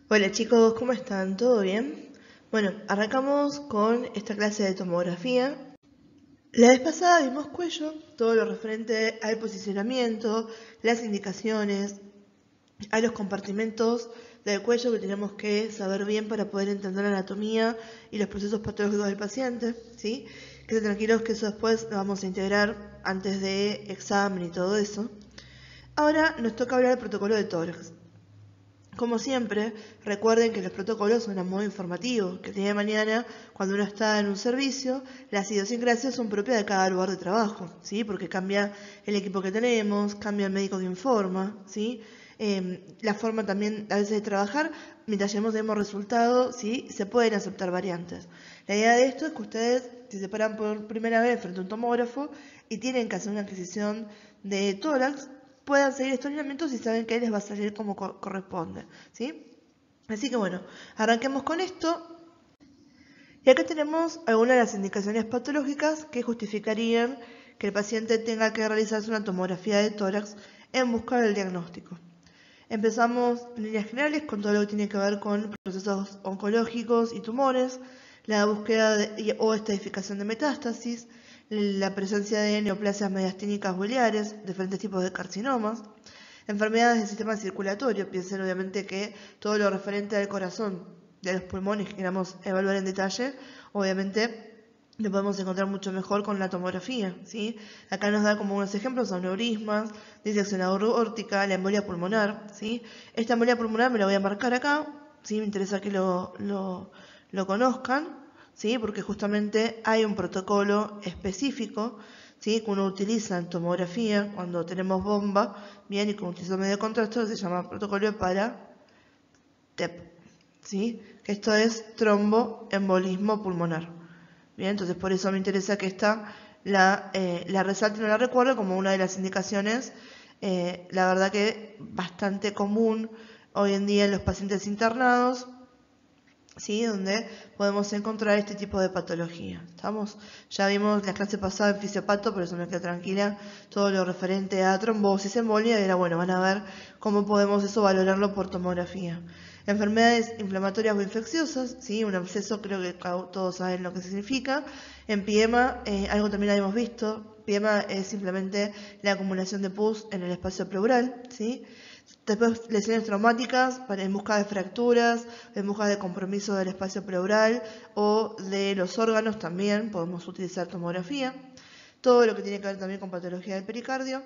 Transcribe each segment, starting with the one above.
Hola chicos, ¿cómo están? ¿Todo bien? Bueno, arrancamos con esta clase de tomografía. La vez pasada vimos cuello, todo lo referente al posicionamiento, las indicaciones, a los compartimentos del cuello que tenemos que saber bien para poder entender la anatomía y los procesos patológicos del paciente, ¿sí? Queden tranquilos que eso después lo vamos a integrar antes de examen y todo eso. Ahora nos toca hablar del protocolo de tórax. Como siempre, recuerden que los protocolos son a modo informativo, que el día de mañana, cuando uno está en un servicio, las idiosincrasias son propias de cada lugar de trabajo, ¿sí? Porque cambia el equipo que tenemos, cambia el médico que informa, ¿sí? La forma también a veces de trabajar, mientras lleguemos resultados, ¿sí? Se pueden aceptar variantes. La idea de esto es que ustedes, si se paran por primera vez frente a un tomógrafo y tienen que hacer una adquisición de tórax, puedan seguir estos lineamientos y saben que les va a salir como corresponde, ¿sí? Así que bueno, arranquemos con esto. Y acá tenemos algunas de las indicaciones patológicas que justificarían que el paciente tenga que realizarse una tomografía de tórax en busca del diagnóstico. Empezamos en líneas generales con todo lo que tiene que ver con procesos oncológicos y tumores, la búsqueda o estadificación de metástasis, la presencia de neoplasias mediastínicas biliares, diferentes tipos de carcinomas, enfermedades del sistema circulatorio. Piensen obviamente que todo lo referente al corazón, de los pulmones que queramos evaluar en detalle, obviamente lo podemos encontrar mucho mejor con la tomografía, ¿sí? Acá nos da como unos ejemplos, aneurismas, disección aórtica, la embolia pulmonar, ¿sí? Esta embolia pulmonar me la voy a marcar acá, ¿sí? Me interesa que lo conozcan, ¿sí? Porque justamente hay un protocolo específico, ¿sí? Que uno utiliza en tomografía cuando tenemos bomba, bien, y como utiliza medio de contraste, se llama protocolo para TEP, ¿sí? Que esto es tromboembolismo pulmonar. Bien, entonces por eso me interesa que esta la resalte y no la recuerde como una de las indicaciones, la verdad que bastante común hoy en día en los pacientes internados, ¿sí? Donde podemos encontrar este tipo de patología. ¿Estamos? Ya vimos la clase pasada en fisiopato, por eso me quedo tranquila, todo lo referente a trombosis, embolia, y era bueno, van a ver cómo podemos eso valorarlo por tomografía. Enfermedades inflamatorias o infecciosas, ¿sí? Un absceso, creo que todos saben lo que significa. Empiema, algo también habíamos visto, empiema es simplemente la acumulación de pus en el espacio pleural, ¿sí? Después lesiones traumáticas en busca de fracturas, en busca de compromiso del espacio pleural o de los órganos también podemos utilizar tomografía. Todo lo que tiene que ver también con patología del pericardio.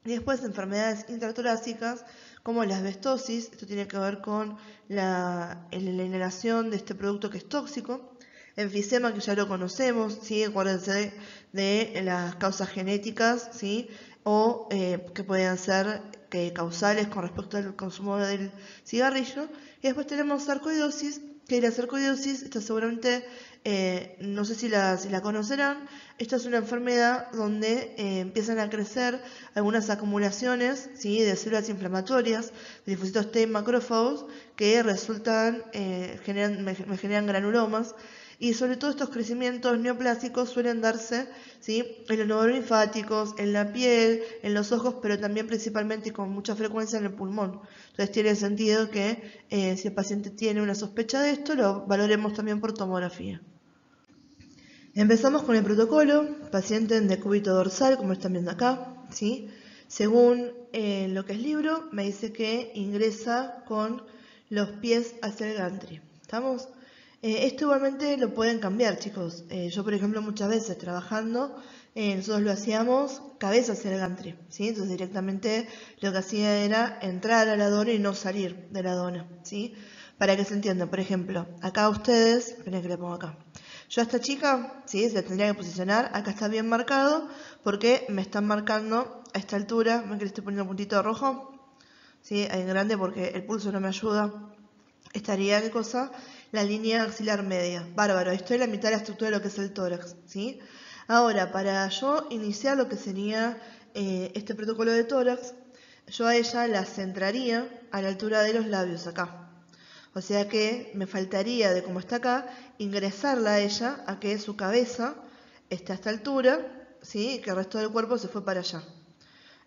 Y después enfermedades intratorácicas como la asbestosis, esto tiene que ver con la inhalación de este producto que es tóxico. Enfisema, que ya lo conocemos, ¿sí? Acuérdense de las causas genéticas, ¿sí? O que pueden ser causales con respecto al consumo del cigarrillo. Y después tenemos sarcoidosis, que la sarcoidosis está seguramente, no sé si la conocerán. Esta es una enfermedad donde empiezan a crecer algunas acumulaciones, ¿sí? De células inflamatorias, de linfocitos T macrófagos, que resultan, me generan granulomas. Y sobre todo estos crecimientos neoplásicos suelen darse, ¿sí? En los nódulos linfáticos, en la piel, en los ojos, pero también principalmente y con mucha frecuencia en el pulmón. Entonces tiene sentido que si el paciente tiene una sospecha de esto, lo valoremos también por tomografía. Empezamos con el protocolo, paciente en decúbito dorsal, como están viendo acá, ¿sí? Según lo que es libro, me dice que ingresa con los pies hacia el gantry. ¿Estamos? Esto igualmente lo pueden cambiar, chicos. Yo, por ejemplo, muchas veces trabajando, nosotros lo hacíamos cabeza hacia el gantry, ¿sí? Entonces directamente lo que hacía era entrar a la dona y no salir de la dona, ¿sí? Para que se entienda, por ejemplo, acá ustedes, esperen que le pongo acá. Yo a esta chica, sí, se la tendría que posicionar, acá está bien marcado, porque me están marcando a esta altura, ven que le estoy poniendo un puntito rojo, sí, en grande porque el pulso no me ayuda, estaría, ¿qué cosa? La línea axilar media, bárbaro, estoy en la mitad de la estructura de lo que es el tórax, ¿sí? Ahora, para yo iniciar lo que sería este protocolo de tórax, yo a ella la centraría a la altura de los labios, acá. O sea que me faltaría, de como está acá, ingresarla a ella a que su cabeza esté a esta altura, ¿sí? Y que el resto del cuerpo se fue para allá.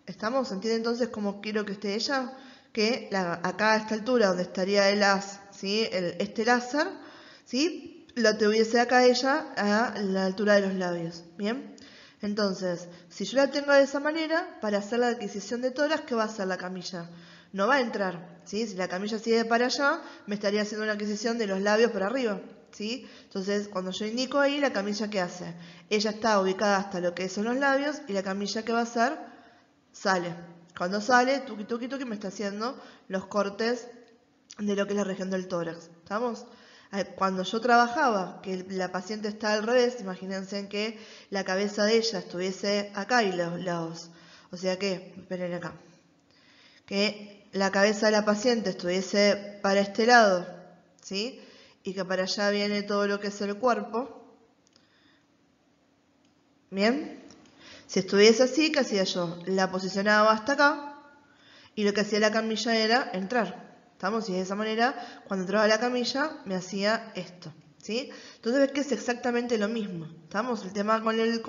¿Estamos? ¿Entiende entonces cómo quiero que esté ella? que acá a esta altura donde estaría el haz, ¿sí? Este láser, ¿sí? Lo tuviese acá ella a la altura de los labios, ¿bien? Entonces, si yo la tengo de esa manera, para hacer la adquisición de tórax, ¿qué va a hacer la camilla? No va a entrar, ¿sí? Si la camilla sigue para allá, me estaría haciendo una adquisición de los labios para arriba, ¿sí? Entonces, cuando yo indico ahí, la camilla, ¿qué hace? Ella está ubicada hasta lo que son los labios y la camilla, ¿qué va a hacer? Sale. Cuando sale, tuqui, tuqui, tuqui, me está haciendo los cortes de lo que es la región del tórax. ¿Estamos? Cuando yo trabajaba, que la paciente está al revés, imagínense que la cabeza de ella estuviese acá y los lados. O sea que, esperen acá, que la cabeza de la paciente estuviese para este lado, ¿sí? Y que para allá viene todo lo que es el cuerpo. ¿Bien? Si estuviese así, ¿qué hacía yo? La posicionaba hasta acá y lo que hacía la camilla era entrar. ¿Estamos? Y de esa manera, cuando entraba la camilla, me hacía esto. ¿Sí? Entonces ves que es exactamente lo mismo. ¿Estamos? El tema con el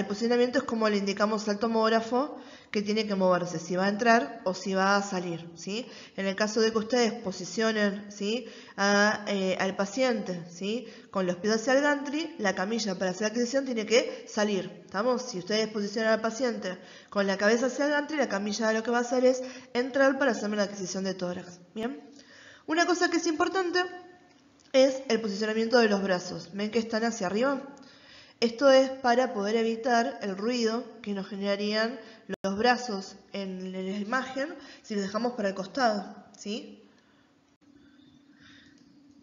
posicionamiento es como le indicamos al tomógrafo que tiene que moverse, si va a entrar o si va a salir. ¿Sí? En el caso de que ustedes posicionen, ¿sí? Al paciente, ¿sí? Con los pies hacia el gantry, la camilla para hacer la adquisición tiene que salir. ¿Estamos? Si ustedes posicionan al paciente con la cabeza hacia el gantry, la camilla lo que va a hacer es entrar para hacerme la adquisición de tórax. ¿Bien? Una cosa que es importante es el posicionamiento de los brazos. ¿Ven que están hacia arriba? Esto es para poder evitar el ruido que nos generarían los brazos en la imagen si los dejamos para el costado, ¿sí?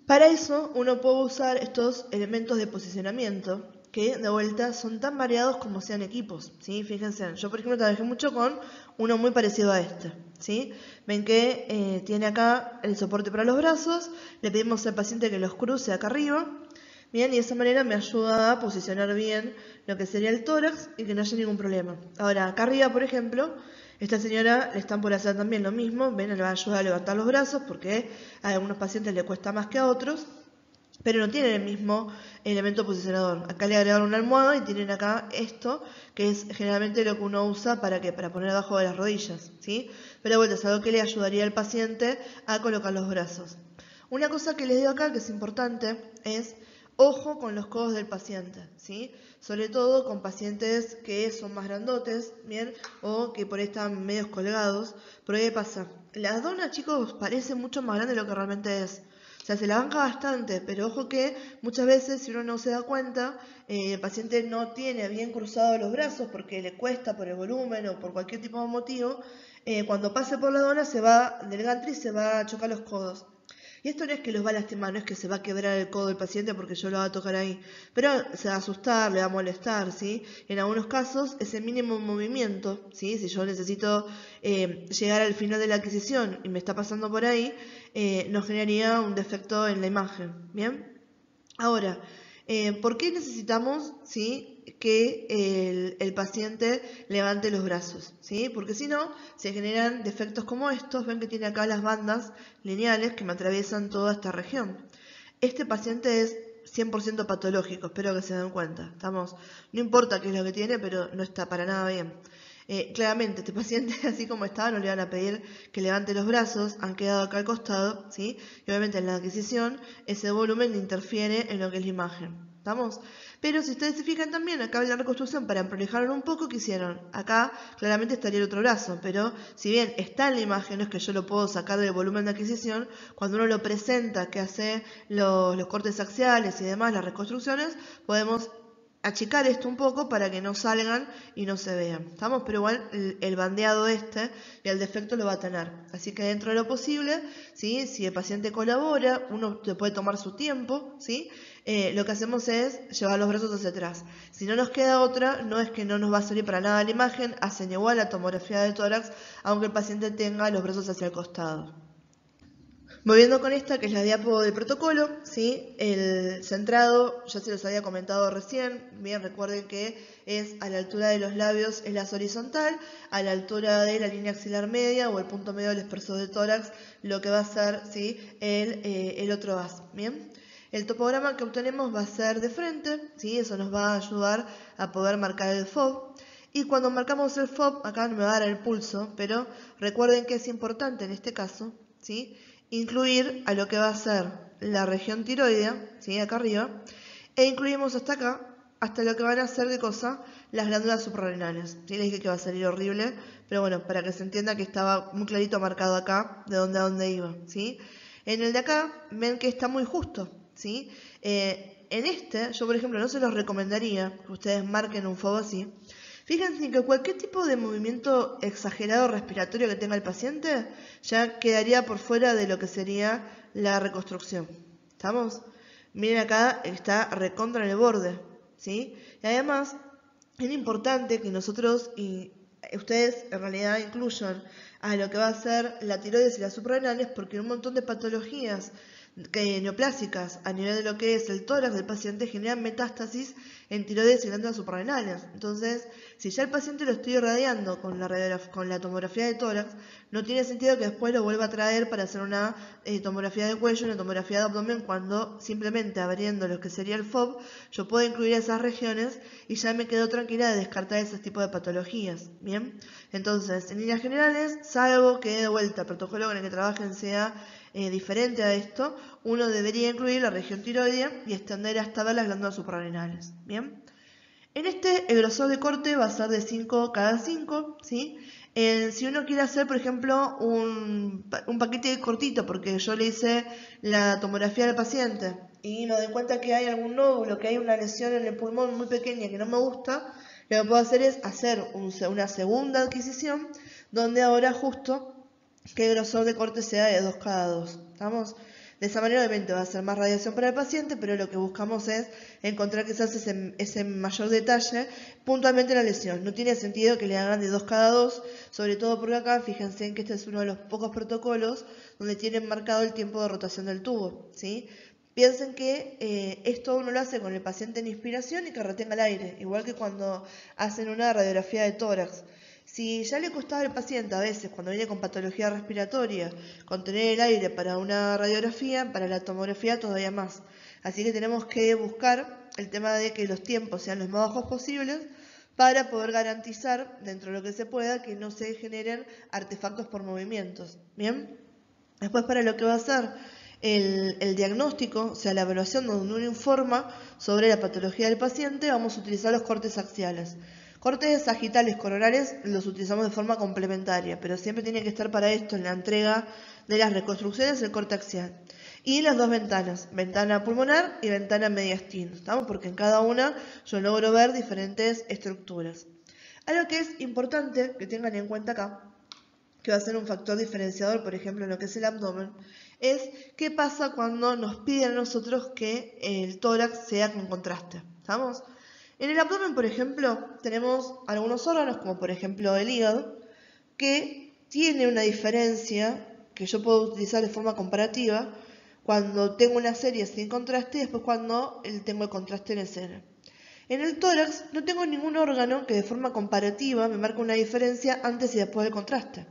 Para eso uno puede usar estos elementos de posicionamiento que de vuelta son tan variados como sean equipos, ¿sí? Fíjense, yo por ejemplo trabajé mucho con uno muy parecido a este, ¿sí? Ven que tiene acá el soporte para los brazos, le pedimos al paciente que los cruce acá arriba, bien, y de esa manera me ayuda a posicionar bien lo que sería el tórax y que no haya ningún problema. Ahora, acá arriba, por ejemplo, esta señora le están por hacer también lo mismo, ven, le va a ayudar a levantar los brazos porque a algunos pacientes le cuesta más que a otros, pero no tienen el mismo elemento posicionador. Acá le agregaron una almohada y tienen acá esto, que es generalmente lo que uno usa para poner abajo de las rodillas, ¿sí? Pero de vuelta es algo que le ayudaría al paciente a colocar los brazos. Una cosa que les digo acá que es importante es ojo con los codos del paciente, ¿sí? Sobre todo con pacientes que son más grandotes, ¿bien? O que por ahí están medios colgados. Pero ¿qué pasa? La dona, chicos, parece mucho más grande de lo que realmente es. O sea, se la banca bastante, pero ojo que muchas veces si uno no se da cuenta, el paciente no tiene bien cruzados los brazos porque le cuesta por el volumen o por cualquier tipo de motivo, cuando pase por la dona se va del gantry y se va a chocar los codos. Y esto no es que los va a lastimar, no es que se va a quebrar el codo del paciente porque yo lo voy a tocar ahí, pero se va a asustar, le va a molestar, ¿sí? En algunos casos, ese mínimo movimiento, ¿sí? Si yo necesito llegar al final de la adquisición y me está pasando por ahí, nos generaría un defecto en la imagen, ¿bien? Ahora, ¿por qué necesitamos, ¿sí? que el paciente levante los brazos? ¿Sí? Porque si no, se generan defectos como estos. Ven que tiene acá las bandas lineales que me atraviesan toda esta región. Este paciente es 100% patológico, espero que se den cuenta. No importa qué es lo que tiene, pero no está para nada bien. Claramente, este paciente, así como estaba, no le van a pedir que levante los brazos, han quedado acá al costado, ¿sí? Y obviamente en la adquisición, ese volumen interfiere en lo que es la imagen. ¿Estamos? Pero si ustedes se fijan también, acá en la reconstrucción, para emprolejarlo un poco, ¿qué hicieron? Acá claramente estaría el otro brazo, pero si bien está en la imagen, no es que yo lo puedo sacar del volumen de adquisición, cuando uno lo presenta, que hace los cortes axiales y demás, las reconstrucciones, podemos achicar esto un poco para que no salgan y no se vean. ¿Estamos? Pero igual el bandeado y el defecto lo va a tener. Así que dentro de lo posible, ¿sí? Si el paciente colabora, uno se puede tomar su tiempo, ¿sí? Lo que hacemos es llevar los brazos hacia atrás. Si no nos queda otra, no es que no nos va a salir para nada la imagen, hacen igual la tomografía de tórax, aunque el paciente tenga los brazos hacia el costado. Volviendo con esta, que es la diapo del protocolo, ¿sí? El centrado, ya se los había comentado recién, bien, recuerden que es a la altura de los labios, es la horizontal, a la altura de la línea axilar media o el punto medio del espesor de tórax, lo que va a ser, ¿sí? el otro haz, ¿bien? El topograma que obtenemos va a ser de frente, ¿sí? Eso nos va a ayudar a poder marcar el FOB. Y cuando marcamos el FOB, acá no me va a dar el pulso, pero recuerden que es importante en este caso, ¿sí?, incluir a lo que va a ser la región tiroidea, ¿sí?, acá arriba, e incluimos hasta acá, hasta lo que van a ser de cosa, las glándulas suprarrenales. ¿Sí? Les dije que va a salir horrible, pero bueno, para que se entienda que estaba muy clarito marcado acá, de dónde a dónde iba, ¿sí? En el de acá, ven que está muy justo, ¿sí? En este, yo por ejemplo no se los recomendaría que ustedes marquen un FOB así. Fíjense que cualquier tipo de movimiento exagerado respiratorio que tenga el paciente ya quedaría por fuera de lo que sería la reconstrucción. ¿Estamos? Miren acá, está recontra en el borde, ¿sí? Y además, es importante que nosotros y ustedes en realidad incluyan a lo que va a ser la tiroides y las suprarrenales, porque un montón de patologías neoplásicas a nivel de lo que es el tórax del paciente generan metástasis en tiroides y glándulas suprarrenales. Entonces, si ya el paciente lo estoy irradiando con la tomografía de tórax, no tiene sentido que después lo vuelva a traer para hacer una tomografía de cuello, una tomografía de abdomen, cuando simplemente abriendo lo que sería el FOB, yo puedo incluir esas regiones y ya me quedo tranquila de descartar ese tipo de patologías. Bien, entonces, en líneas generales, salvo que de vuelta el protocolo con el que trabajen sea diferente a esto, uno debería incluir la región tiroidea y extender hasta ver las glándulas suprarrenales. Bien, en este el grosor de corte va a ser de 5 cada 5, ¿sí? Si uno quiere hacer, por ejemplo, un paquete cortito, porque yo le hice la tomografía al paciente y me doy cuenta que hay algún nódulo, que hay una lesión en el pulmón muy pequeña que no me gusta, lo que puedo hacer es hacer una segunda adquisición, donde ahora justo que el grosor de corte sea de 2 cada 2. ¿Estamos? De esa manera obviamente va a ser más radiación para el paciente, pero lo que buscamos es encontrar quizás ese mayor detalle puntualmente en la lesión. No tiene sentido que le hagan de 2 cada 2, sobre todo porque acá fíjense en que este es uno de los pocos protocolos donde tienen marcado el tiempo de rotación del tubo, ¿sí? Piensen que esto uno lo hace con el paciente en inspiración y que retenga el aire, igual que cuando hacen una radiografía de tórax. Si ya le costaba al paciente a veces, cuando viene con patología respiratoria, contener el aire para una radiografía, para la tomografía todavía más. Así que tenemos que buscar el tema de que los tiempos sean los más bajos posibles para poder garantizar, dentro de lo que se pueda, que no se generen artefactos por movimientos. ¿Bien? Después, para lo que va a ser el diagnóstico, o sea, la evaluación donde uno informa sobre la patología del paciente, vamos a utilizar los cortes axiales. Cortes sagitales coronales los utilizamos de forma complementaria, pero siempre tiene que estar para esto en la entrega de las reconstrucciones el corte axial. Y las dos ventanas, ventana pulmonar y ventana mediastino, ¿estamos? Porque en cada una yo logro ver diferentes estructuras. Algo que es importante que tengan en cuenta acá, que va a ser un factor diferenciador, por ejemplo, en lo que es el abdomen, es qué pasa cuando nos piden a nosotros que el tórax sea con contraste. ¿Estamos? En el abdomen, por ejemplo, tenemos algunos órganos, como por ejemplo el hígado, que tiene una diferencia que yo puedo utilizar de forma comparativa cuando tengo una serie sin contraste y después cuando tengo el contraste en escena. En el tórax no tengo ningún órgano que de forma comparativa me marque una diferencia antes y después del contraste.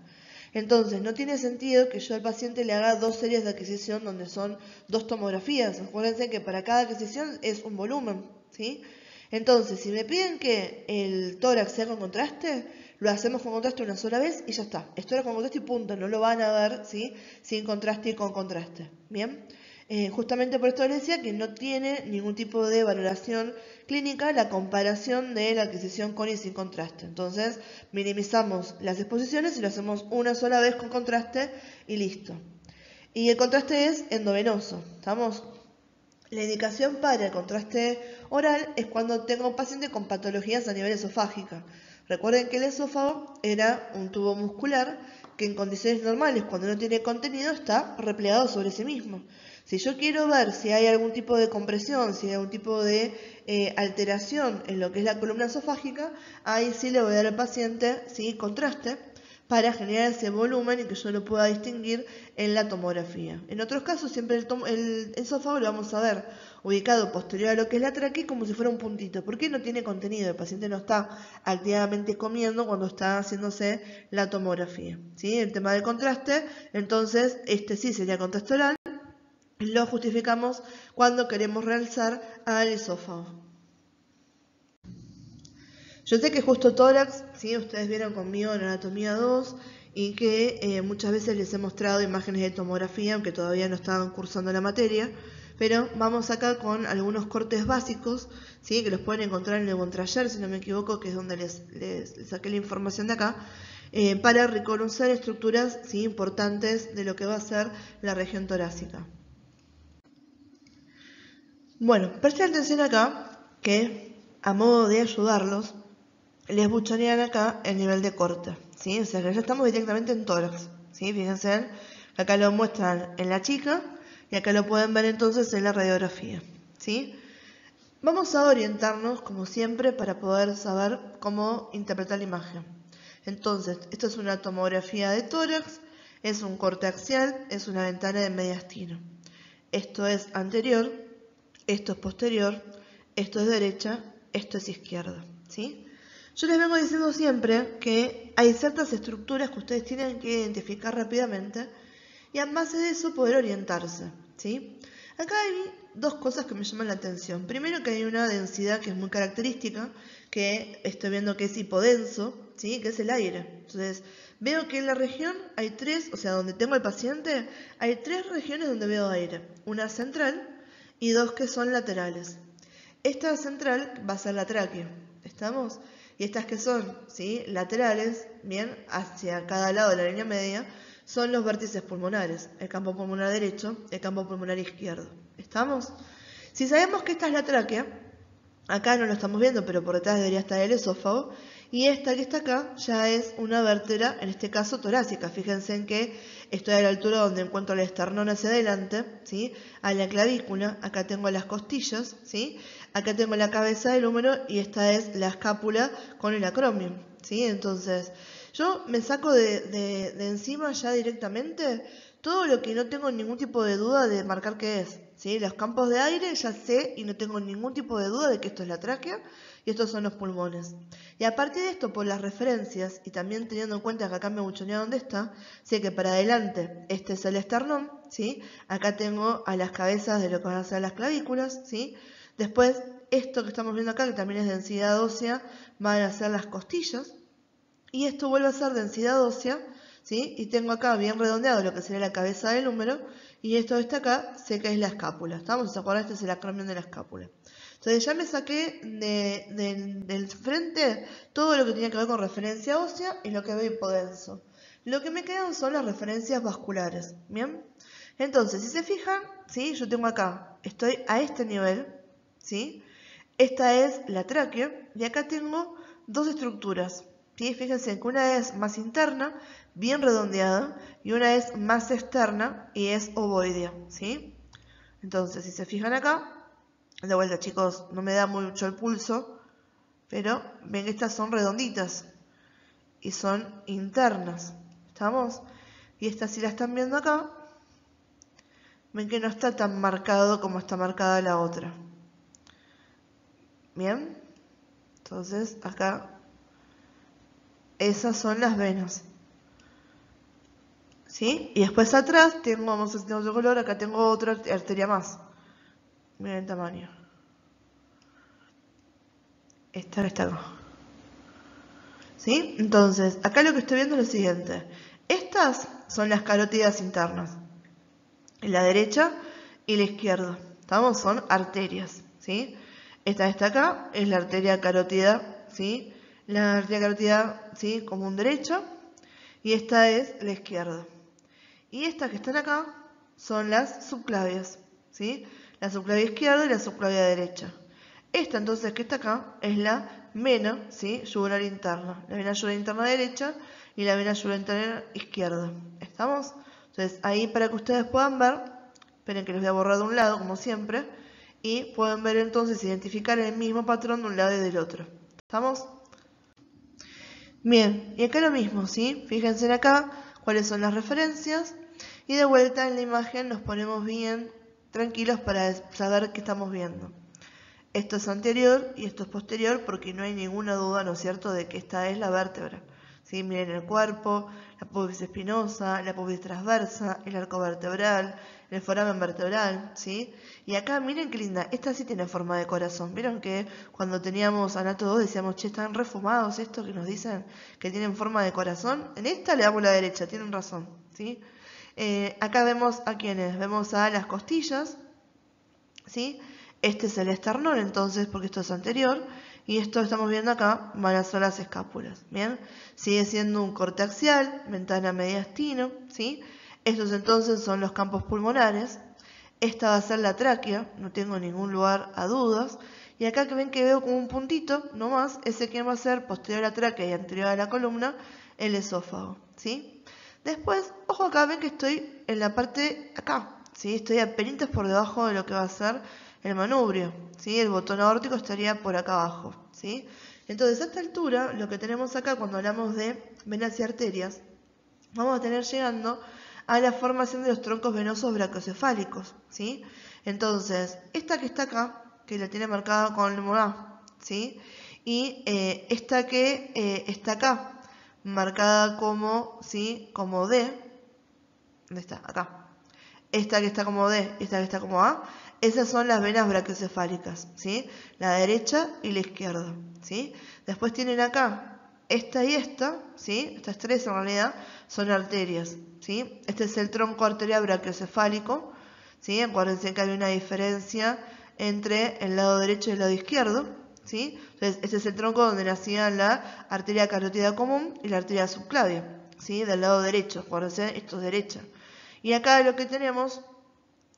Entonces, no tiene sentido que yo al paciente le haga 2 series de adquisición donde son 2 tomografías. Acuérdense que para cada adquisición es un volumen, ¿sí? Entonces, si me piden que el tórax sea con contraste, lo hacemos con contraste una sola vez y ya está. Es tórax con contraste y punto. No lo van a ver, ¿sí?, sin contraste y con contraste. ¿Bien? Justamente por esto les decía que no tiene ningún tipo de valoración clínica la comparación de la adquisición con y sin contraste. Entonces, minimizamos las exposiciones y lo hacemos una sola vez con contraste y listo. Y el contraste es endovenoso. ¿Estamos? La indicación para el contraste oral es cuando tengo un paciente con patologías a nivel esofágica. Recuerden que el esófago era un tubo muscular que en condiciones normales, cuando no tiene contenido, está replegado sobre sí mismo. Si yo quiero ver si hay algún tipo de compresión, si hay algún tipo de alteración en lo que es la columna esofágica, ahí sí le voy a dar al paciente, ¿sí?, contraste, para generar ese volumen y que yo lo pueda distinguir en la tomografía. En otros casos, siempre el esófago lo vamos a ver ubicado posterior a lo que es la tráquea como si fuera un puntito. ¿Por qué no tiene contenido? El paciente no está activamente comiendo cuando está haciéndose la tomografía. ¿Sí? El tema del contraste, entonces, este sí sería contraste oral. Lo justificamos cuando queremos realzar al esófago. Yo sé que justo tórax, ¿sí? Ustedes vieron conmigo en anatomía 2 y que muchas veces les he mostrado imágenes de tomografía, aunque todavía no estaban cursando la materia, pero vamos acá con algunos cortes básicos, ¿sí? Que los pueden encontrar en el Bontrayer, si no me equivoco, que es donde les saqué la información de acá, para reconocer estructuras, ¿sí? Importantes de lo que va a ser la región torácica. Bueno, presten atención acá, que a modo de ayudarlos, les buchonean acá el nivel de corte, ¿sí? O sea que ya estamos directamente en tórax, ¿sí? Fíjense, acá lo muestran en la chica y acá lo pueden ver entonces en la radiografía, ¿sí? Vamos a orientarnos, como siempre, para poder saber cómo interpretar la imagen. Entonces, esto es una tomografía de tórax, es un corte axial, es una ventana de mediastino. Esto es anterior, esto es posterior, esto es derecha, esto es izquierda, ¿sí? Yo les vengo diciendo siempre que hay ciertas estructuras que ustedes tienen que identificar rápidamente y en base de eso poder orientarse, ¿sí? Acá hay dos cosas que me llaman la atención. Primero, que hay una densidad que es muy característica, que estoy viendo que es hipodenso, ¿sí? Que es el aire. Entonces, veo que en la región hay tres, o sea, donde tengo el paciente, hay tres regiones donde veo aire. Una central y dos que son laterales. Esta central va a ser la tráquea, ¿estamos? Y estas que son, ¿sí? Laterales, bien, hacia cada lado de la línea media, son los vértices pulmonares, el campo pulmonar derecho, el campo pulmonar izquierdo. ¿Estamos? Si sabemos que esta es la tráquea, acá no lo estamos viendo, pero por detrás debería estar el esófago, y esta que está acá ya es una vértebra, en este caso torácica. Fíjense en que estoy a la altura donde encuentro el esternón hacia adelante, ¿sí? A la clavícula, acá tengo las costillas, ¿sí? Acá tengo la cabeza del húmero y esta es la escápula con el acromion, ¿sí? Entonces, yo me saco de encima ya directamente todo lo que no tengo ningún tipo de duda de marcar qué es, ¿sí? Los campos de aire ya sé y no tengo ningún tipo de duda de que esto es la tráquea y estos son los pulmones. Y a partir de esto, por las referencias y también teniendo en cuenta que acá me buchonea dónde está, sé que para adelante este es el esternón, ¿sí? Acá tengo a las cabezas de lo que van a ser las clavículas, ¿sí? Después, esto que estamos viendo acá, que también es densidad ósea, van a ser las costillas. Y esto vuelve a ser densidad ósea, ¿sí? Y tengo acá bien redondeado lo que sería la cabeza del húmero. Y esto que está acá, sé que es la escápula. ¿Estamos? ¿Se acuerdan? Este es el acromion de la escápula. Entonces ya me saqué del frente todo lo que tenía que ver con referencia ósea y lo que veo hipodenso. Lo que me quedan son las referencias vasculares, ¿bien? Entonces, si se fijan, ¿sí? Yo tengo acá, estoy a este nivel, ¿sí? Esta es la tráquea y acá tengo dos estructuras, ¿sí? Fíjense que una es más interna, bien redondeada, y una es más externa y es ovoidea, ¿sí? Entonces, si se fijan acá, de vuelta chicos, no me da mucho el pulso, pero ven que estas son redonditas y son internas, ¿estamos? Y estas, si la están viendo acá, ven que no está tan marcado como está marcada la otra. Bien, entonces acá esas son las venas, ¿sí? Y después atrás tengo, vamos a hacer otro color, acá tengo otra arteria más. Miren el tamaño. Esta está acá. ¿Sí? Entonces, acá lo que estoy viendo es lo siguiente. Estas son las carótidas internas. La derecha y la izquierda. ¿Estamos? Son arterias, ¿sí? Esta está acá, es la arteria carótida, ¿sí? La arteria carótida, ¿sí? Común derecha. Y esta es la izquierda. Y estas que están acá son las subclavias, ¿sí? La subclavia izquierda y la subclavia derecha. Esta entonces que está acá es la vena, ¿sí? Yugular interna. La vena yugular interna derecha y la vena yugular interna izquierda. ¿Estamos? Entonces ahí para que ustedes puedan ver, esperen que les voy a borrar de un lado como siempre, y pueden ver entonces, identificar el mismo patrón de un lado y del otro. ¿Estamos? Bien, y acá lo mismo, ¿sí? Fíjense en acá cuáles son las referencias y de vuelta en la imagen nos ponemos bien tranquilos para saber qué estamos viendo. Esto es anterior y esto es posterior porque no hay ninguna duda, ¿no es cierto?, de que esta es la vértebra, ¿sí? Miren el cuerpo, la pubis espinosa, la pubis transversa, el arco vertebral, el foramen vertebral, ¿sí? Y acá miren qué linda, esta sí tiene forma de corazón. ¿Vieron que cuando teníamos Anato 2 decíamos, che, están refumados estos que nos dicen que tienen forma de corazón? En esta le damos la derecha, tienen razón, ¿sí? Acá vemos a quiénes, vemos a las costillas, ¿sí? Este es el esternón entonces, porque esto es anterior, y esto estamos viendo acá, van a ser las escápulas, ¿bien? Sigue siendo un corte axial, ventana mediastino, ¿sí? Estos entonces son los campos pulmonares. Esta va a ser la tráquea, no tengo ningún lugar a dudas. Y acá que ven que veo como un puntito, nomás, ese que va a ser posterior a la tráquea y anterior a la columna, el esófago, ¿sí? Después, ojo acá, ven que estoy en la parte acá, ¿sí? Estoy apenas por debajo de lo que va a ser el manubrio, ¿sí? El botón aórtico estaría por acá abajo, ¿sí? Entonces, a esta altura, lo que tenemos acá cuando hablamos de venas y arterias, vamos a tener llegando a la formación de los troncos venosos brachiocefálicos, ¿sí? Entonces, esta que está acá, que la tiene marcada con el A, ¿sí? Y esta que está acá, marcada como, ¿sí? Como D. ¿Dónde está? Acá. Esta que está como D, esta que está como A, esas son las venas brachiocefálicas, ¿sí? La derecha y la izquierda, ¿sí? Después tienen acá esta y esta, ¿sí? Estas tres en realidad son arterias, ¿sí? Este es el tronco arterial brachiocefálico, ¿sí? Acuérdense que hay una diferencia entre el lado derecho y el lado izquierdo, ¿sí? Entonces, este es el tronco donde nacía la arteria carótida común y la arteria subclavia, ¿sí? Del lado derecho, acuérdense, esto es derecha. Y acá lo que tenemos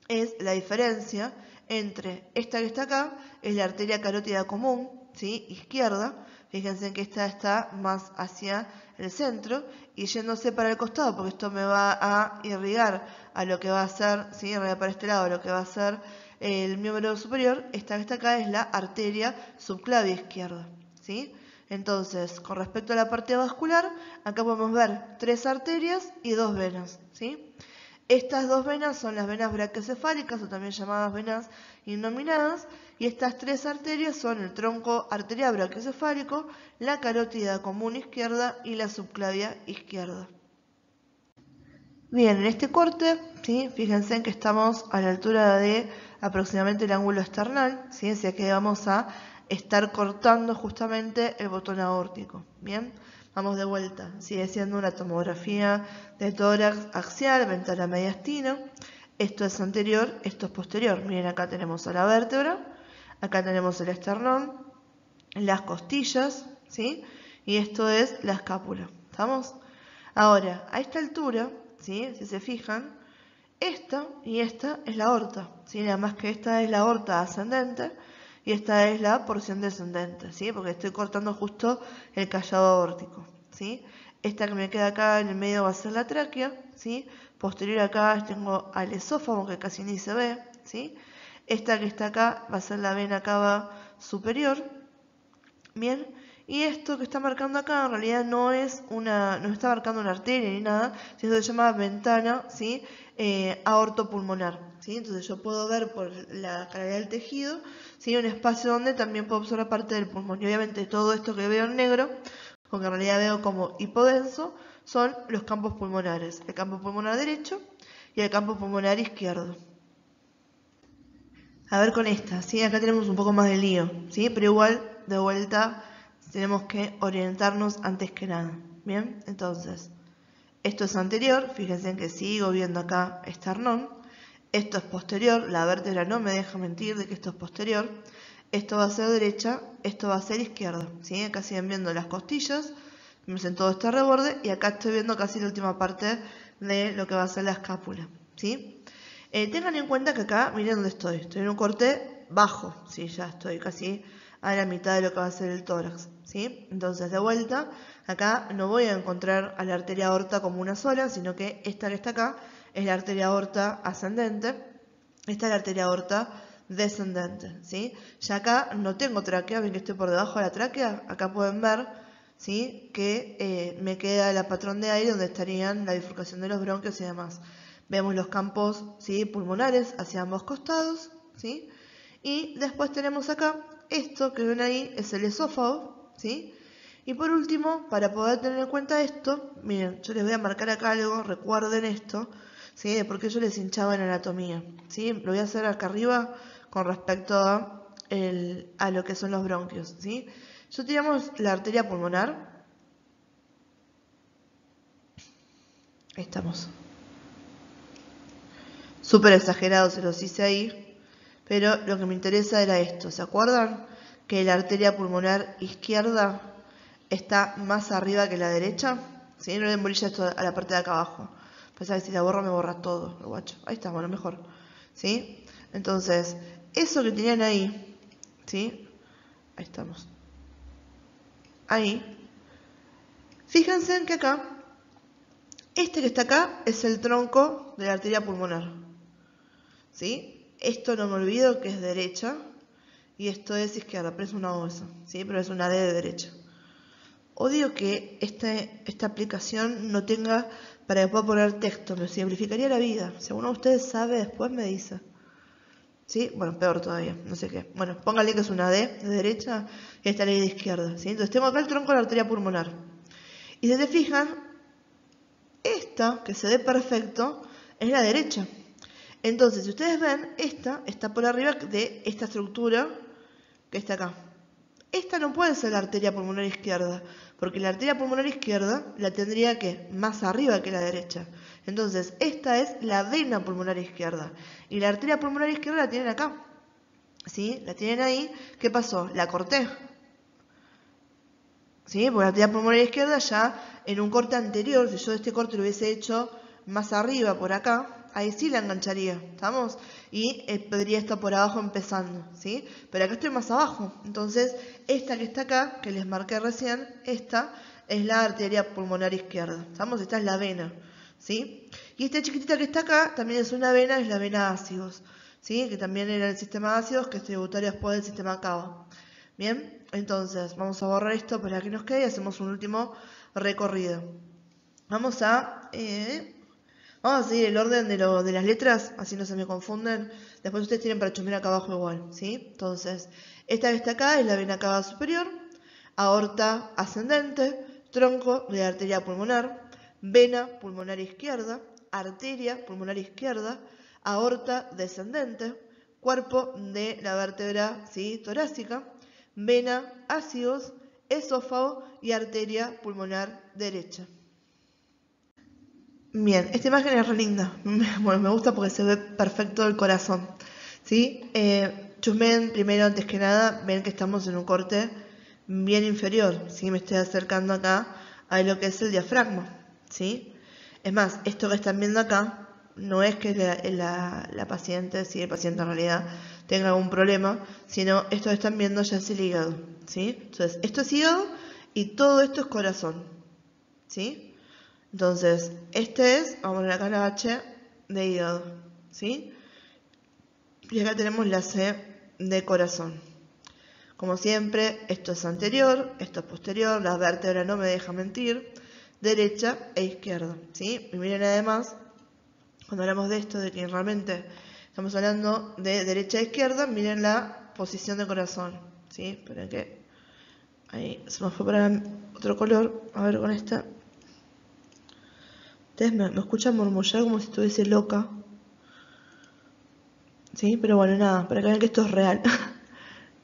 es la diferencia entre esta que está acá, es la arteria carótida común, ¿sí? Izquierda. Fíjense que esta está más hacia el centro y yéndose para el costado, porque esto me va a irrigar a lo que va a ser, ¿sí? Irrigar para este lado, lo que va a ser el miembro superior. Esta que está acá es la arteria subclavia izquierda, ¿sí? Entonces, con respecto a la parte vascular, acá podemos ver 3 arterias y 2 venas, ¿sí? Estas 2 venas son las venas brachiocefálicas o también llamadas venas innominadas, y estas 3 arterias son el tronco arterial brachiocefálico, la carótida común izquierda y la subclavia izquierda. Bien, en este corte, ¿sí? Fíjense que estamos a la altura de aproximadamente el ángulo esternal, ¿sí? Así que vamos a estar cortando justamente el botón aórtico. Bien, vamos de vuelta. Sigue siendo una tomografía de tórax axial, ventana mediastina. Esto es anterior, esto es posterior. Miren, acá tenemos a la vértebra, acá tenemos el esternón, las costillas, ¿sí? Y esto es la escápula. ¿Estamos? Ahora, a esta altura, ¿sí? Si se fijan, esta y esta es la aorta, ¿sí? Nada más que esta es la aorta ascendente y esta es la porción descendente, ¿sí? Porque estoy cortando justo el callado aórtico, ¿sí? Esta que me queda acá en el medio va a ser la tráquea, ¿sí? Posterior acá tengo al esófago que casi ni se ve, ¿sí? Esta que está acá va a ser la vena cava superior, ¿bien? Y esto que está marcando acá en realidad no está marcando una arteria ni nada, sino que se llama ventana, ¿sí? Aortopulmonar, ¿sí? Entonces yo puedo ver por la claridad del tejido, ¿sí? Un espacio donde también puedo observar parte del pulmón. Y obviamente todo esto que veo en negro, porque en realidad veo como hipodenso, son los campos pulmonares. El campo pulmonar derecho y el campo pulmonar izquierdo. A ver con esta, ¿sí? Acá tenemos un poco más de lío, ¿sí? Pero igual, de vuelta, tenemos que orientarnos antes que nada, ¿bien? Entonces, esto es anterior, fíjense que sigo viendo acá esternón. Esto es posterior, la vértebra no me deja mentir de que esto es posterior. Esto va a ser derecha, esto va a ser izquierda, ¿sí? Acá siguen viendo las costillas, vemos en todo este reborde, y acá estoy viendo casi la última parte de lo que va a ser la escápula, ¿sí? Tengan en cuenta que acá, miren dónde estoy. Estoy en un corte bajo, ¿sí? Ya estoy casi a la mitad de lo que va a ser el tórax, ¿sí? Entonces, de vuelta, acá no voy a encontrar a la arteria aorta como una sola, sino que esta que está acá es la arteria aorta ascendente, esta es la arteria aorta descendente, ¿sí? Ya acá no tengo tráquea, ven que estoy por debajo de la tráquea, acá pueden ver, ¿sí? Que me queda el patrón de aire donde estarían la bifurcación de los bronquios y demás. Vemos los campos, ¿sí? Pulmonares hacia ambos costados, ¿sí? Y después tenemos acá, esto que ven ahí es el esófago, ¿sí? Y por último, para poder tener en cuenta esto, miren, yo les voy a marcar acá algo, recuerden esto, ¿sí? De por qué yo les hinchaba en anatomía, ¿sí? Lo voy a hacer acá arriba con respecto a lo que son los bronquios, ¿sí? Yo teníamos la arteria pulmonar. Ahí estamos. Súper exagerado, se los hice ahí, pero lo que me interesa era esto. ¿Se acuerdan que la arteria pulmonar izquierda está más arriba que la derecha? ¿Sí? No le embolilla esto a la parte de acá abajo. Pensaba que si la borro me borra todo, el guacho. Ahí está, bueno, mejor. ¿Sí? Entonces, eso que tenían ahí, ¿sí? Ahí estamos. Ahí. Fíjense en que acá, este que está acá es el tronco de la arteria pulmonar. ¿Sí? Esto no me olvido que es derecha y esto es izquierda, pero es una O eso, ¿sí? Pero es una D de derecha. Odio que esta aplicación no tenga para que pueda poner texto, me simplificaría la vida. Si alguno de ustedes sabe, después me dice. ¿Sí? Bueno, peor todavía, no sé qué. Bueno, póngale que es una D de derecha y esta ley de izquierda, ¿sí? Entonces tengo acá el tronco de la arteria pulmonar. Y si se fijan, esta, que se ve perfecto, es la derecha. Entonces, si ustedes ven, esta está por arriba de esta estructura que está acá. Esta no puede ser la arteria pulmonar izquierda, porque la arteria pulmonar izquierda la tendría que más arriba que la derecha. Entonces, esta es la vena pulmonar izquierda. Y la arteria pulmonar izquierda la tienen acá. ¿Sí? La tienen ahí. ¿Qué pasó? La corté. ¿Sí? Porque la arteria pulmonar izquierda ya en un corte anterior, si yo este corte lo hubiese hecho más arriba por acá, ahí sí la engancharía, ¿estamos? Y podría estar por abajo empezando, ¿sí? Pero acá estoy más abajo, entonces esta que está acá, que les marqué recién, esta es la arteria pulmonar izquierda, ¿estamos? Esta es la vena, ¿sí? Y esta chiquitita que está acá también es una vena, es la vena ácidos, ¿sí? Que también era el sistema ácidos, que es tributario después del sistema cava. Bien, entonces vamos a borrar esto para que nos quede y hacemos un último recorrido. Vamos a seguir el orden de las letras, así no se me confunden. Después ustedes tienen para chusmear acá abajo igual, ¿sí? Entonces, esta que está acá es la vena cava superior, aorta ascendente, tronco de la arteria pulmonar, vena pulmonar izquierda, arteria pulmonar izquierda, aorta descendente, cuerpo de la vértebra, ¿sí? Torácica, vena, ácidos, esófago y arteria pulmonar derecha. Bien, esta imagen es re linda. Bueno, me gusta porque se ve perfecto el corazón. ¿Sí? Chusmen, primero, antes que nada, ven que estamos en un corte bien inferior. ¿Sí? Me estoy acercando acá a lo que es el diafragma. ¿Sí? Es más, esto que están viendo acá no es que la paciente, si el paciente en realidad tenga algún problema, sino esto que están viendo ya es el hígado. ¿Sí? Entonces, esto es hígado y todo esto es corazón. ¿Sí? Entonces, este es, vamos a poner acá la H de hígado, ¿sí? Y acá tenemos la C de corazón. Como siempre, esto es anterior, esto es posterior, la vértebra no me deja mentir, derecha e izquierda, ¿sí? Y miren además, cuando hablamos de esto, de que realmente estamos hablando de derecha e izquierda, miren la posición de corazón, ¿sí? Esperen que ahí se me fue para otro color, a ver con esta. Ustedes me escuchan murmullar como si estuviese loca. ¿Sí? Pero bueno, nada, para que vean que esto es real.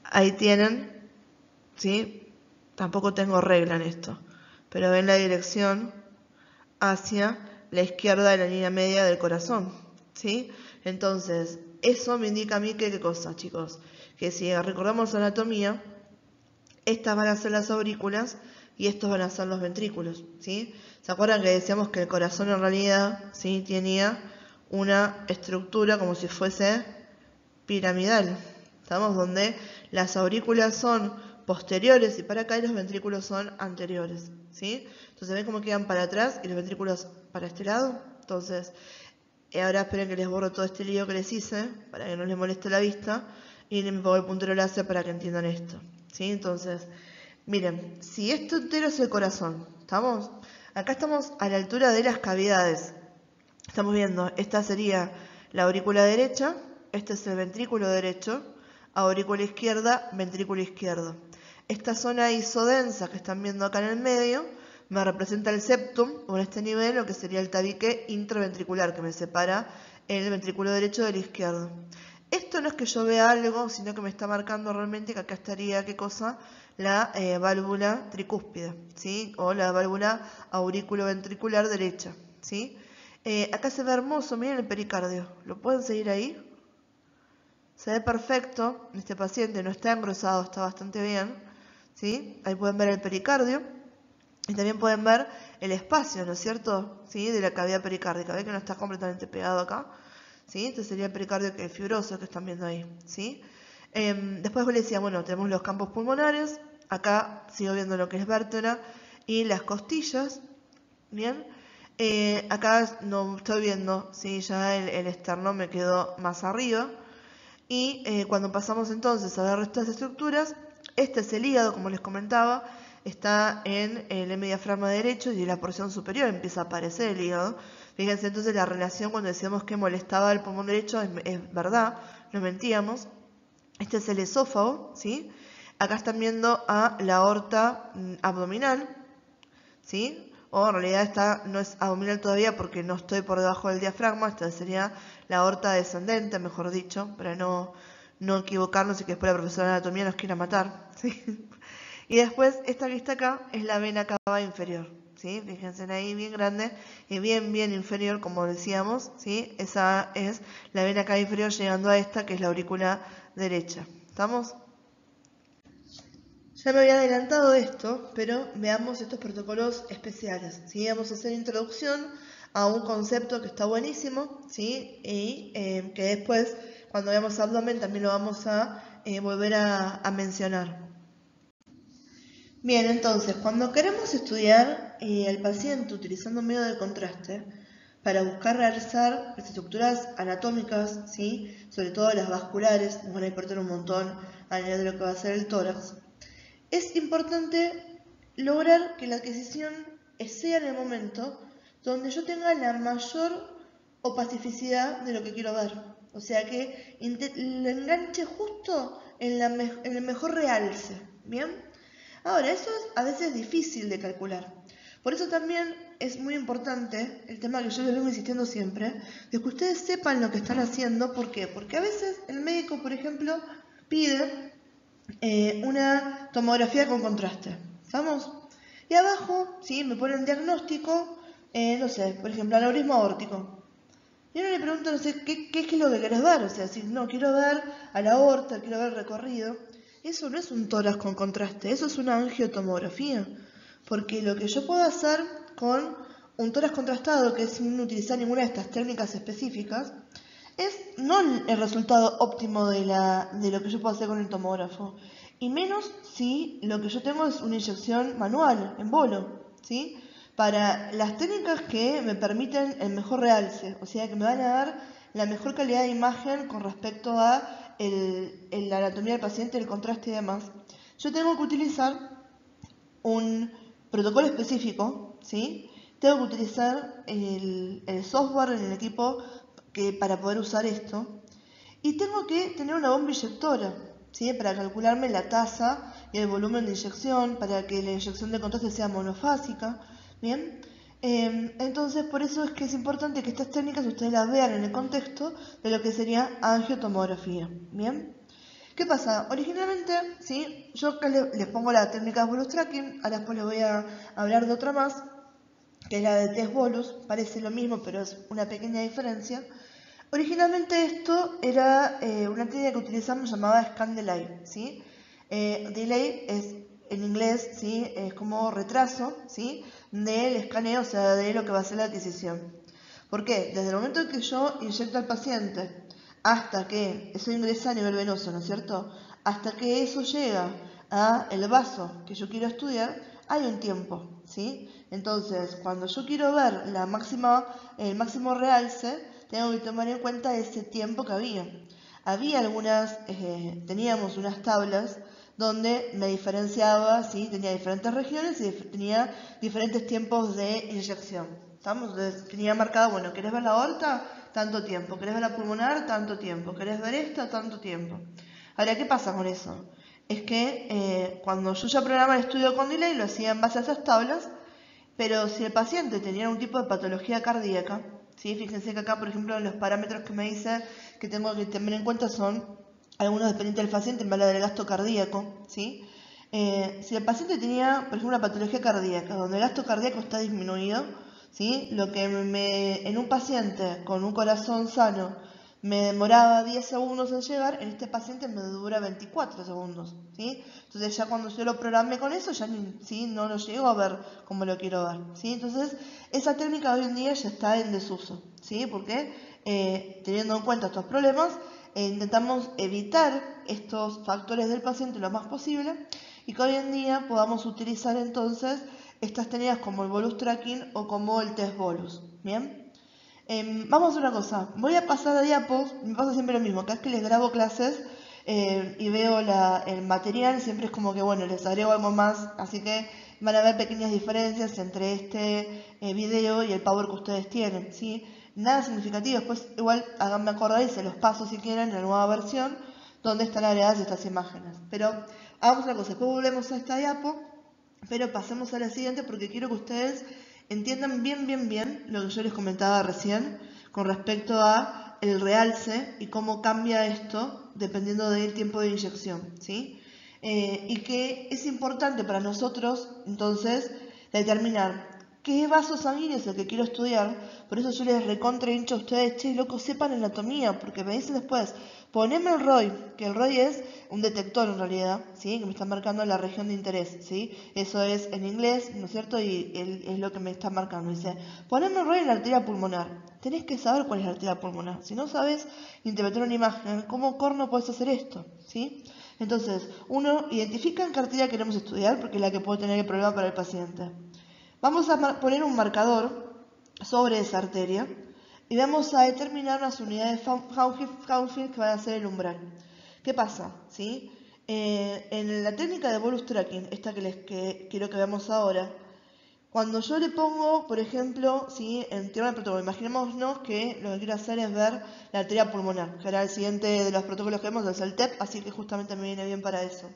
Ahí tienen, ¿sí? Tampoco tengo regla en esto. Pero ven la dirección hacia la izquierda de la línea media del corazón, ¿sí? Entonces, eso me indica a mí que, ¿qué cosa, chicos? Que si recordamos anatomía, estas van a ser las aurículas y estos van a ser los ventrículos, ¿sí? ¿Se acuerdan que decíamos que el corazón en realidad, ¿sí? Tenía una estructura como si fuese piramidal, ¿estamos? Donde las aurículas son posteriores y para acá y los ventrículos son anteriores, ¿sí? Entonces ven cómo quedan para atrás y los ventrículos para este lado. Entonces, ahora esperen que les borro todo este lío que les hice para que no les moleste la vista y me pongo el puntero láser para que entiendan esto, ¿sí? Entonces, miren, si esto entero es el corazón, ¿estamos? Acá estamos a la altura de las cavidades. Estamos viendo, esta sería la aurícula derecha, este es el ventrículo derecho, aurícula izquierda, ventrículo izquierdo. esta zona isodensa que están viendo acá en el medio me representa el septum, o en este nivel lo que sería el tabique intraventricular, que me separa el ventrículo derecho del izquierdo. Esto no es que yo vea algo, sino que me está marcando realmente que acá estaría, ¿qué cosa? La válvula tricúspide, ¿sí? O la válvula auriculoventricular derecha, ¿sí? Acá se ve hermoso, miren el pericardio. ¿Lo pueden seguir ahí? Se ve perfecto. Este paciente no está engrosado, está bastante bien, ¿sí? Ahí pueden ver el pericardio. Y también pueden ver el espacio, ¿no es cierto? ¿Sí? De la cavidad pericárdica. ¿Ven que no está completamente pegado acá? ¿Sí? Este sería el pericardio fibroso que están viendo ahí, ¿sí? Después les decía, bueno, tenemos los campos pulmonares. Acá sigo viendo lo que es vértebra y las costillas. Bien. Acá no estoy viendo, ¿sí? Ya el externo me quedó más arriba. Y cuando pasamos entonces a ver estas estructuras, este es el hígado, como les comentaba, está en el hemidiafragma derecho y en la porción superior empieza a aparecer el hígado. Fíjense entonces la relación cuando decíamos que molestaba el pulmón derecho es verdad, no mentíamos. Este es el esófago, ¿sí? Acá están viendo a la aorta abdominal, ¿sí? O en realidad esta no es abdominal todavía porque no estoy por debajo del diafragma, esta sería la aorta descendente, mejor dicho, para no equivocarnos y que después la profesora de anatomía nos quiera matar, ¿sí? Y después esta que está acá es la vena cava inferior, ¿sí? Fíjense ahí bien grande y bien inferior, como decíamos, ¿sí? Esa es la vena cava inferior llegando a esta que es la aurícula derecha. ¿Estamos? Ya me había adelantado esto, pero veamos estos protocolos especiales, ¿sí? Vamos a hacer introducción a un concepto que está buenísimo, ¿sí? Y que después, cuando veamos abdomen, también lo vamos a volver a mencionar. Bien, entonces, cuando queremos estudiar al paciente utilizando un medio de contraste para buscar realizar estructuras anatómicas, ¿sí? Sobre todo las vasculares, nos van a importar un montón a nivel de lo que va a ser el tórax, es importante lograr que la adquisición sea en el momento donde yo tenga la mayor opacificidad de lo que quiero ver. O sea, que lo enganche justo en el mejor realce. ¿Bien? Ahora, eso es a veces difícil de calcular. Por eso también es muy importante el tema que yo les vengo insistiendo siempre, de que ustedes sepan lo que están haciendo. ¿Por qué? Porque a veces el médico, por ejemplo, pide una tomografía con contraste. ¿Estamos? Y abajo, ¿sí? Me ponen diagnóstico, no sé, por ejemplo, aneurisma aórtico. Y uno le pregunto, no sé, ¿qué es lo que querés ver? O sea, si no, quiero ver a la aorta, quiero ver el recorrido. Eso no es un tórax con contraste, eso es una angiotomografía. Porque lo que yo puedo hacer con un tórax contrastado, que es sin utilizar ninguna de estas técnicas específicas, es no el resultado óptimo de lo que yo puedo hacer con el tomógrafo. Y menos si lo que yo tengo es una inyección manual, en bolo, ¿sí? Para las técnicas que me permiten el mejor realce, o sea, que me van a dar la mejor calidad de imagen con respecto a la anatomía del paciente, el contraste y demás, yo tengo que utilizar un protocolo específico, ¿sí? Tengo que utilizar el software en el equipo para poder usar esto. Y tengo que tener una bomba inyectora, ¿sí? Para calcularme la tasa y el volumen de inyección, para que la inyección de contraste sea monofásica, ¿bien? Entonces, por eso es que es importante que estas técnicas ustedes las vean en el contexto de lo que sería angiotomografía, ¿bien? ¿Qué pasa? Originalmente, ¿sí? Yo acá les pongo la técnica de bolus tracking, ahora después les voy a hablar de otra más, que es la de test bolus, parece lo mismo, pero es una pequeña diferencia. Originalmente esto era una técnica que utilizamos llamada scan delay, ¿sí? Delay es en inglés, ¿sí? Es como retraso, ¿sí? Del escaneo, o sea, de lo que va a ser la adquisición. ¿Por qué? Desde el momento en que yo inyecto al paciente hasta que eso ingresa a nivel venoso, ¿no es cierto? Hasta que eso llega a el vaso que yo quiero estudiar, hay un tiempo, ¿sí? Entonces, cuando yo quiero ver el máximo realce, tengo que tomar en cuenta ese tiempo que había. Teníamos unas tablas donde me diferenciaba, ¿sí? Tenía diferentes regiones y tenía diferentes tiempos de inyección. ¿Estamos? Entonces tenía marcado, bueno, ¿querés ver la aorta? Tanto tiempo. ¿Querés ver la pulmonar? Tanto tiempo. ¿Querés ver esta? Tanto tiempo. Ahora, ¿qué pasa con eso? es que cuando yo ya programaba el estudio con delay lo hacía en base a esas tablas, pero si el paciente tenía un tipo de patología cardíaca, ¿sí? Fíjense que acá, por ejemplo, los parámetros que me dice que tengo que tener en cuenta son algunos dependientes del paciente, me habla del gasto cardíaco, ¿sí? Si el paciente tenía, por ejemplo, una patología cardíaca, donde el gasto cardíaco está disminuido, ¿sí? Lo que en un paciente con un corazón sano me demoraba 10 segundos en llegar, en este paciente me dura 24 segundos, ¿sí? Entonces ya cuando yo lo programé con eso, ya ¿sí? No lo llego a ver como lo quiero ver, ¿sí? Entonces esa técnica hoy en día ya está en desuso, ¿sí? Porque teniendo en cuenta estos problemas, intentamos evitar estos factores del paciente lo más posible y que hoy en día podamos utilizar entonces estas técnicas como el bolus tracking o como el test bolus, ¿bien? Vamos a hacer una cosa, voy a pasar a diapos, me pasa siempre lo mismo, cada vez que les grabo clases y veo el material, siempre es como que bueno, les agrego algo más, así que van a ver pequeñas diferencias entre este video y el Power que ustedes tienen, ¿sí? Nada significativo, después igual háganme acordar y se los paso si quieren en la nueva versión donde están agregadas estas imágenes. Pero hagamos una cosa, después volvemos a esta diapo, pero pasemos a la siguiente porque quiero que ustedes entiendan bien lo que yo les comentaba recién con respecto a el realce y cómo cambia esto dependiendo del tiempo de inyección, ¿sí? Y que es importante para nosotros, entonces, determinar qué vaso sanguíneo es el que quiero estudiar. Por eso yo les recontra hincho a ustedes, che, loco, sepan anatomía, porque me dicen después, poneme el ROI, que el ROI es un detector en realidad, ¿sí? Que me está marcando la región de interés, ¿sí? Eso es en inglés, ¿no es cierto? Y es lo que me está marcando. Dice, poneme el ROI en la arteria pulmonar. Tenés que saber cuál es la arteria pulmonar. Si no sabes interpretar una imagen, ¿cómo corno puedes hacer esto? ¿Sí? Entonces, uno identifica en qué arteria queremos estudiar, porque es la que puede tener el problema para el paciente. Vamos a poner un marcador sobre esa arteria y vamos a determinar unas unidades Hounsfield que van a ser el umbral. ¿Qué pasa? ¿Sí? En la técnica de bolus tracking, esta que quiero que veamos ahora, cuando yo le pongo, por ejemplo, ¿sí? En teoría del protocolo, imaginémonos que lo que quiero hacer es ver la arteria pulmonar, que era el siguiente de los protocolos que vemos, es el TEP, así que justamente me viene bien para eso.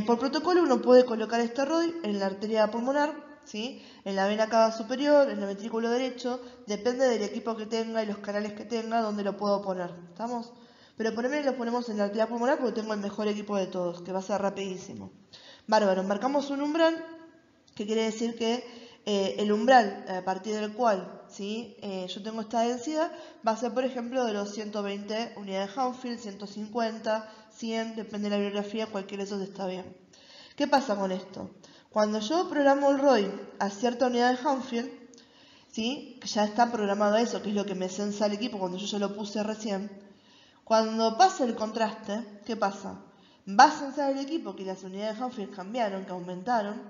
Por protocolo uno puede colocar este ROI en la arteria pulmonar, ¿sí? En la vena cava superior, en el ventrículo derecho, depende del equipo que tenga y los canales que tenga, donde lo puedo poner, ¿estamos? Pero por ejemplo lo ponemos en la arteria pulmonar porque tengo el mejor equipo de todos, que va a ser rapidísimo. Bárbaro, marcamos un umbral, que quiere decir que el umbral a partir del cual ¿sí? Yo tengo esta densidad va a ser, por ejemplo, de los 120 unidades de Hounsfield, 150, 100, depende de la bibliografía, cualquiera de esos está bien. ¿Qué pasa con esto? Cuando yo programo el ROI a cierta unidad de Hounsfield, ¿sí? Que ya está programado a eso, que es lo que me censa el equipo cuando yo ya lo puse recién, cuando pasa el contraste, ¿qué pasa? Va a censar el equipo que las unidades de Hounsfield cambiaron, que aumentaron,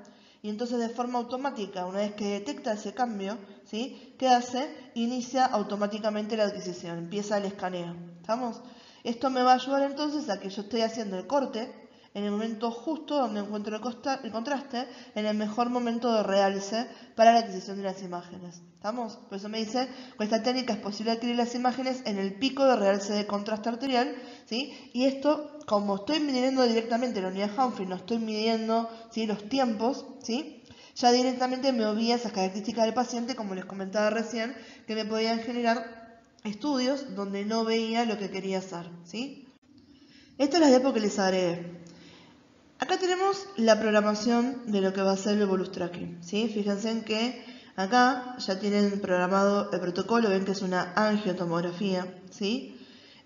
y entonces de forma automática, una vez que detecta ese cambio, ¿sí? ¿Qué hace? Inicia automáticamente la adquisición, empieza el escaneo. ¿Estamos? Esto me va a ayudar entonces a que yo esté haciendo el corte en el momento justo donde encuentro el contraste, en el mejor momento de realce para la adquisición de las imágenes. ¿Estamos? Por eso me dice, con esta técnica es posible adquirir las imágenes en el pico de realce de contraste arterial, ¿sí? Y esto, como estoy midiendo directamente la unidad Hounsfield, no estoy midiendo, ¿sí? Los tiempos, ¿sí? Ya directamente me obvia esas características del paciente, como les comentaba recién, que me podían generar estudios donde no veía lo que quería hacer, ¿sí? Esta es la diapo que les agregué. Acá tenemos la programación de lo que va a ser el bolus tracking, ¿sí? Fíjense en que acá ya tienen programado el protocolo, ven que es una angiotomografía, ¿sí?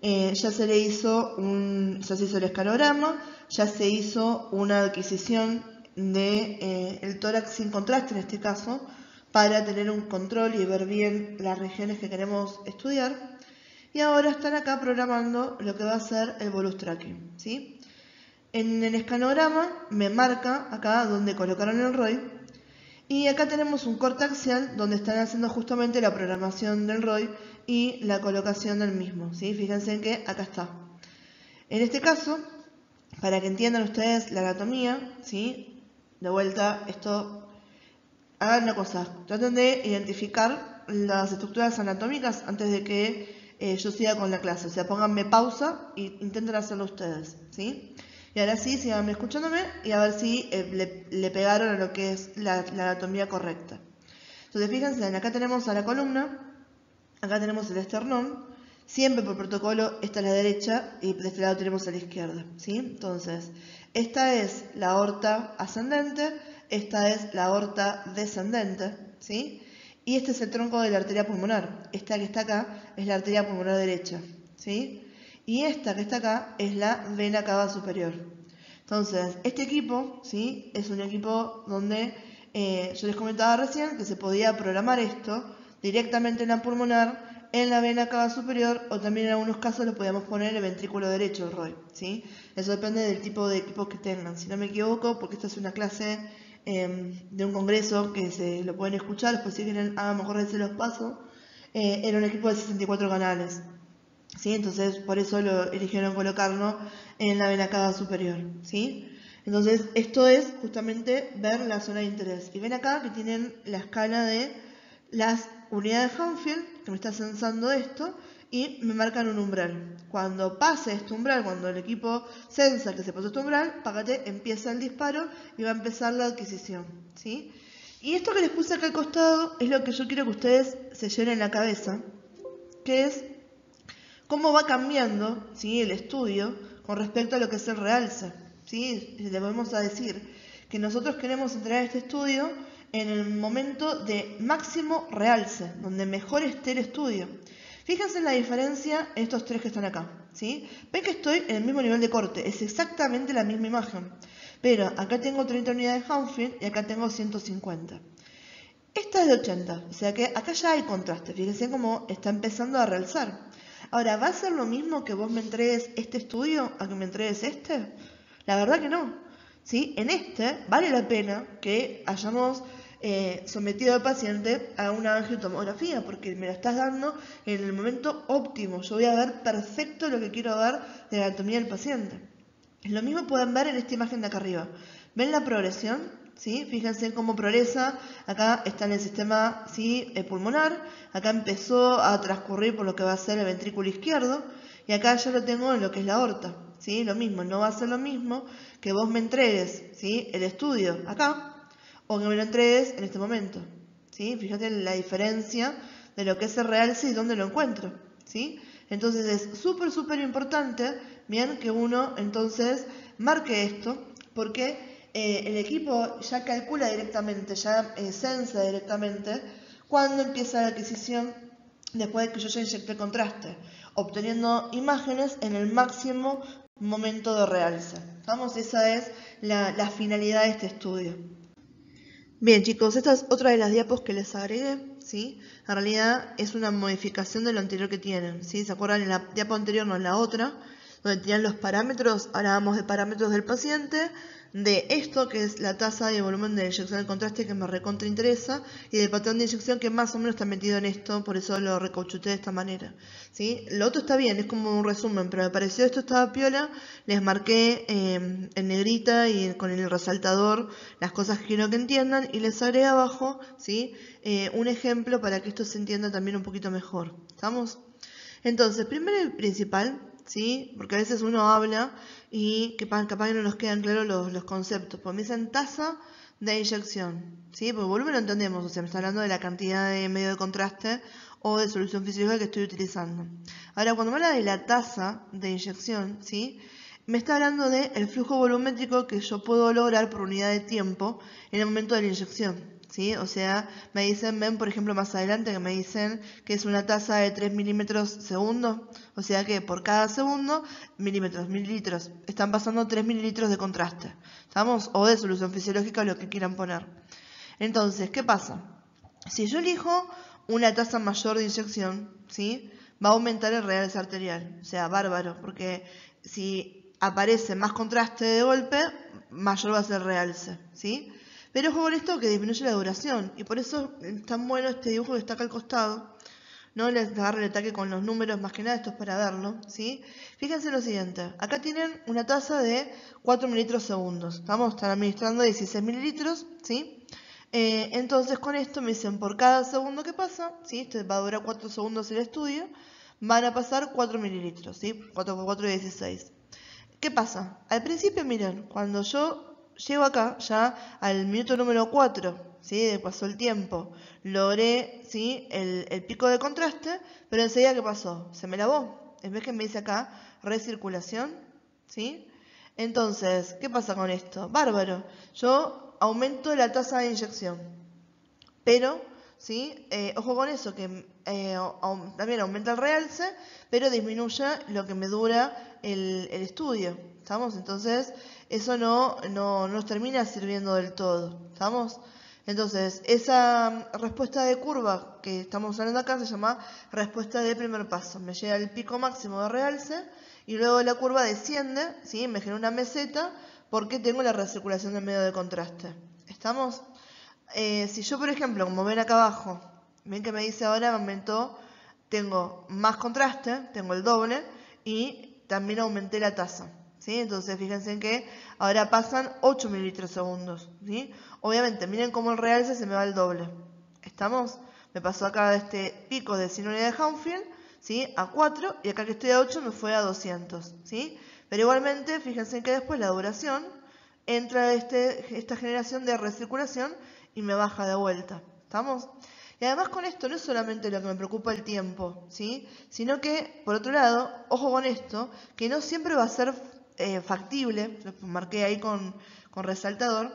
Ya se hizo el escanograma, ya se hizo una adquisición de el tórax sin contraste en este caso, para tener un control y ver bien las regiones que queremos estudiar. Y ahora están acá programando lo que va a ser el bolus tracking, ¿sí? En el escanograma me marca acá donde colocaron el ROI y acá tenemos un corte axial donde están haciendo justamente la programación del ROI y la colocación del mismo, ¿sí? Fíjense en que acá está. En este caso, para que entiendan ustedes la anatomía, ¿sí? De vuelta, hagan una cosa, traten de identificar las estructuras anatómicas antes de que yo siga con la clase, o sea, pónganme pausa e intenten hacerlo ustedes, ¿sí? Y ahora sí, sigan escuchándome y a ver si le pegaron a lo que es la anatomía correcta. Entonces fíjense, acá tenemos a la columna, acá tenemos el esternón, siempre por protocolo esta es la derecha y de este lado tenemos a la izquierda, ¿sí? Entonces, esta es la aorta ascendente, esta es la aorta descendente, ¿sí? Y este es el tronco de la arteria pulmonar. Esta que está acá es la arteria pulmonar derecha, ¿sí? Y esta que está acá es la vena cava superior. Entonces, este equipo, ¿sí? Es un equipo donde yo les comentaba recién que se podía programar esto directamente en la pulmonar, en la vena cava superior, o también en algunos casos lo podíamos poner en el ventrículo derecho del ROI, ¿sí? Eso depende del tipo de equipos que tengan. Si no me equivoco, porque esta es una clase de un congreso que se lo pueden escuchar, después si quieren a lo mejor se los paso, era un equipo de 64 canales. ¿Sí? Entonces, por eso lo eligieron colocarlo en la vena cava superior, ¿sí? Entonces, esto es justamente ver la zona de interés. Y ven acá que tienen la escala de las unidades de Hanfield, que me está censando esto, y me marcan un umbral. Cuando pase este umbral, cuando el equipo censa que se pasó este umbral, págate, empieza el disparo y va a empezar la adquisición, ¿sí? Y esto que les puse acá al costado es lo que yo quiero que ustedes se lleven en la cabeza, que es cómo va cambiando, ¿sí? El estudio con respecto a lo que es el realce, ¿sí? Le vamos a decir que nosotros queremos entregar este estudio en el momento de máximo realce, donde mejor esté el estudio. Fíjense en la diferencia en estos tres que están acá, ¿sí? Ven que estoy en el mismo nivel de corte, es exactamente la misma imagen, pero acá tengo 30 unidades de Hanfield y acá tengo 150. Esta es de 80, o sea que acá ya hay contraste, fíjense cómo está empezando a realzar. Ahora, ¿va a ser lo mismo que vos me entregues este estudio a que me entregues este? La verdad que no, ¿sí? En este vale la pena que hayamos sometido al paciente a una angiotomografía, porque me lo estás dando en el momento óptimo. Yo voy a ver perfecto lo que quiero ver de la anatomía del paciente. Lo mismo pueden ver en esta imagen de acá arriba. ¿Ven la progresión? ¿Sí? Fíjense cómo progresa. Acá está en el sistema, ¿sí? Pulmonar. Acá empezó a transcurrir por lo que va a ser el ventrículo izquierdo. Y acá ya lo tengo en lo que es la aorta, ¿sí? Lo mismo, no va a ser lo mismo que vos me entregues, ¿sí? El estudio acá o que me lo entregues en este momento, ¿sí? Fíjate la diferencia de lo que es el realce y dónde lo encuentro, ¿sí? Entonces es súper importante, bien, que uno entonces marque esto, porque el equipo ya calcula directamente, ya censa directamente cuando empieza la adquisición después de que yo ya inyecté contraste, obteniendo imágenes en el máximo momento de realce. Vamos, esa es la finalidad de este estudio. Bien, chicos, esta es otra de las diapos que les agregué, ¿sí? En realidad es una modificación de lo anterior que tienen, ¿sí? ¿Se acuerdan? En la diapo anterior, no en la otra, donde tenían los parámetros, ahora vamos de parámetros del paciente, de esto que es la tasa de volumen de inyección de contraste que me recontra interesa, y del patrón de inyección que más o menos está metido en esto, por eso lo recauchuté de esta manera, ¿sí? Lo otro está bien, es como un resumen, pero me pareció esto estaba piola, les marqué en negrita y con el resaltador las cosas que quiero que entiendan, y les agregué abajo, ¿sí? Un ejemplo para que esto se entienda también un poquito mejor. ¿Estamos? Entonces, primero y principal, ¿sí? Porque a veces uno habla y capaz que no nos quedan claros los conceptos. Pues me dicen tasa de inyección, ¿sí? Porque volumen lo entendemos, o sea, me está hablando de la cantidad de medio de contraste o de solución fisiológica que estoy utilizando. Ahora, cuando me habla de la tasa de inyección, ¿sí? Me está hablando del flujo volumétrico que yo puedo lograr por unidad de tiempo en el momento de la inyección, ¿sí? O sea, me dicen, ven por ejemplo más adelante que me dicen que es una tasa de 3 milímetros segundo, o sea que por cada segundo, mililitros, están pasando 3 mililitros de contraste, ¿estamos? O de solución fisiológica, lo que quieran poner. Entonces, ¿qué pasa? Si yo elijo una tasa mayor de inyección, ¿sí? Va a aumentar el realce arterial, o sea, bárbaro, porque si aparece más contraste de golpe, mayor va a ser el realce, ¿sí? Pero ojo con esto que disminuye la duración, y por eso es tan bueno este dibujo que está acá al costado. No les agarro el ataque con los números, más que nada esto es para verlo, ¿sí? Fíjense lo siguiente, acá tienen una tasa de 4 mililitros segundos, están administrando 16 mililitros, ¿sí? Entonces con esto me dicen por cada segundo que pasa, ¿sí? Esto va a durar 4 segundos el estudio, van a pasar 4 mililitros, ¿sí? 4 por 4 es 16. ¿Qué pasa? Al principio, miren, cuando yo llego acá, ya al minuto número 4, ¿sí? Pasó el tiempo, logré, ¿sí? el pico de contraste, pero enseguida, ¿qué pasó? Se me lavó. En vez que me dice acá recirculación, ¿sí? Entonces, ¿qué pasa con esto? Bárbaro. Yo aumento la tasa de inyección, pero, ¿sí? Ojo con eso, que también aumenta el realce, pero disminuye lo que me dura el estudio. ¿Estamos? Entonces, eso no nos termina sirviendo del todo. ¿Estamos? Entonces, esa respuesta de curva que estamos hablando acá se llama respuesta de primer paso. Me llega el pico máximo de realce y luego la curva desciende, ¿sí? Me genera una meseta porque tengo la recirculación del medio de contraste. ¿Estamos? Si yo, por ejemplo, como ven acá abajo, ven que me dice ahora me aumentó, tengo más contraste, tengo el doble y también aumenté la tasa, ¿sí? Entonces fíjense en que ahora pasan 8 mililitros segundos, ¿sí? Obviamente, miren cómo el realce se me va el doble. ¿Estamos? Me pasó acá de este pico de 100 unidades de Hounsfield, ¿sí? A 4 y acá que estoy a 8 me fue a 200, ¿sí? Pero igualmente, fíjense en que después la duración entra esta generación de recirculación y me baja de vuelta. ¿Estamos? Y además con esto no es solamente lo que me preocupa el tiempo, ¿sí? Sino que, por otro lado, ojo con esto, que no siempre va a ser factible, lo marqué ahí con resaltador,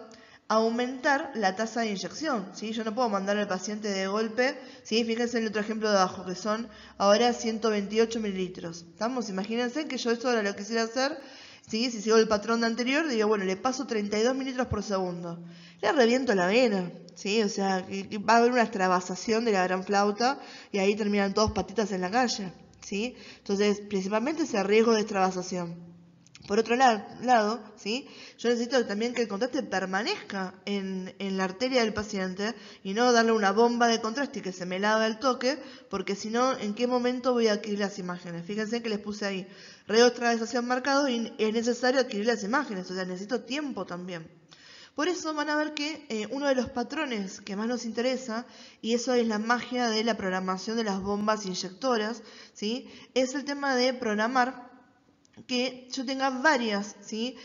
aumentar la tasa de inyección, ¿sí? Yo no puedo mandar al paciente de golpe, ¿sí? Fíjense en el otro ejemplo de abajo, que son ahora 128 mililitros. ¿Estamos? Imagínense que yo esto ahora lo quisiera hacer, ¿sí? Si sigo el patrón de anterior, digo, bueno, le paso 32 mililitros por segundo. Le reviento la vena, ¿sí? O sea, que va a haber una extravasación de la gran flauta y ahí terminan todos patitas en la calle, ¿sí? Entonces, principalmente ese riesgo de extravasación. Por otro lado, ¿sí? Yo necesito también que el contraste permanezca en la arteria del paciente y no darle una bomba de contraste y que se me lave el toque, porque si no, ¿en qué momento voy a adquirir las imágenes? Fíjense que les puse ahí riesgo de extravasación marcado y es necesario adquirir las imágenes, o sea, necesito tiempo también. Por eso van a ver que uno de los patrones que más nos interesa, y eso es la magia de la programación de las bombas inyectoras, ¿sí? Es el tema de programar que yo tenga varias, ¿sí?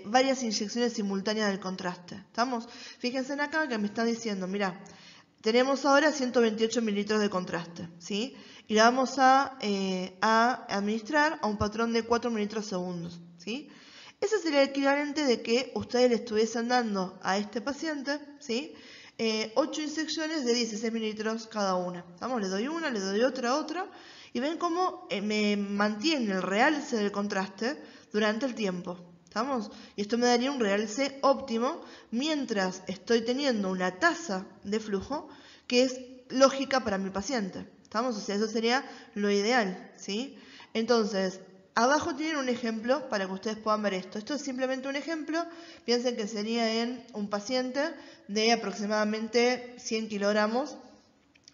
Varias inyecciones simultáneas del contraste. ¿Estamos? Fíjense en acá que me está diciendo, mira, tenemos ahora 128 mililitros de contraste, ¿sí? Y la vamos a administrar a un patrón de 4 mililitros segundos, ¿sí? Ese sería el equivalente de que ustedes le estuviesen dando a este paciente, ¿sí? 8 inyecciones de 16 mililitros cada una. ¿Estamos? Le doy una, le doy otra. Y ven cómo me mantiene el realce del contraste durante el tiempo. ¿Estamos? Y esto me daría un realce óptimo mientras estoy teniendo una tasa de flujo que es lógica para mi paciente. ¿Estamos? O sea, eso sería lo ideal, ¿sí? Entonces, abajo tienen un ejemplo para que ustedes puedan ver esto. Esto es simplemente un ejemplo. Piensen que sería en un paciente de aproximadamente 100 kilogramos.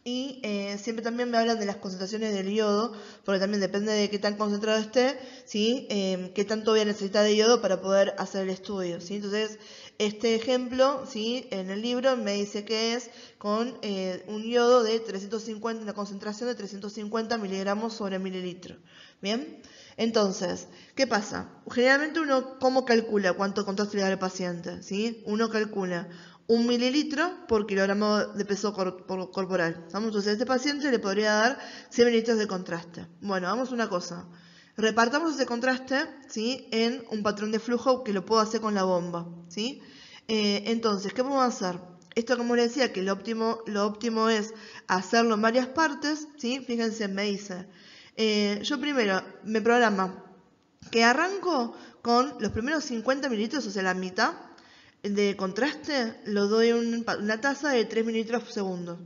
Y siempre también me hablan de las concentraciones del yodo, porque también depende de qué tan concentrado esté, ¿sí? Qué tanto voy a necesitar de yodo para poder hacer el estudio, ¿sí? Entonces, este ejemplo, ¿sí? En el libro me dice que es con un yodo de 350, una concentración de 350 miligramos sobre mililitro. ¿Bien? Entonces, ¿qué pasa? Generalmente uno, ¿cómo calcula cuánto contraste le da al paciente? ¿Sí? Uno calcula 1 mililitro por kilogramo de peso corporal. Entonces a este paciente le podría dar 100 mililitros de contraste. Bueno, hagamos una cosa. Repartamos ese contraste, ¿sí? En un patrón de flujo que lo puedo hacer con la bomba, ¿sí? Entonces, ¿qué podemos hacer? Esto, como les decía, que lo óptimo es hacerlo en varias partes, ¿sí? Fíjense, me dice, yo primero me programa que arranco con los primeros 50 mililitros, o sea, la mitad de contraste, lo doy una tasa de 3 mililitros por segundo.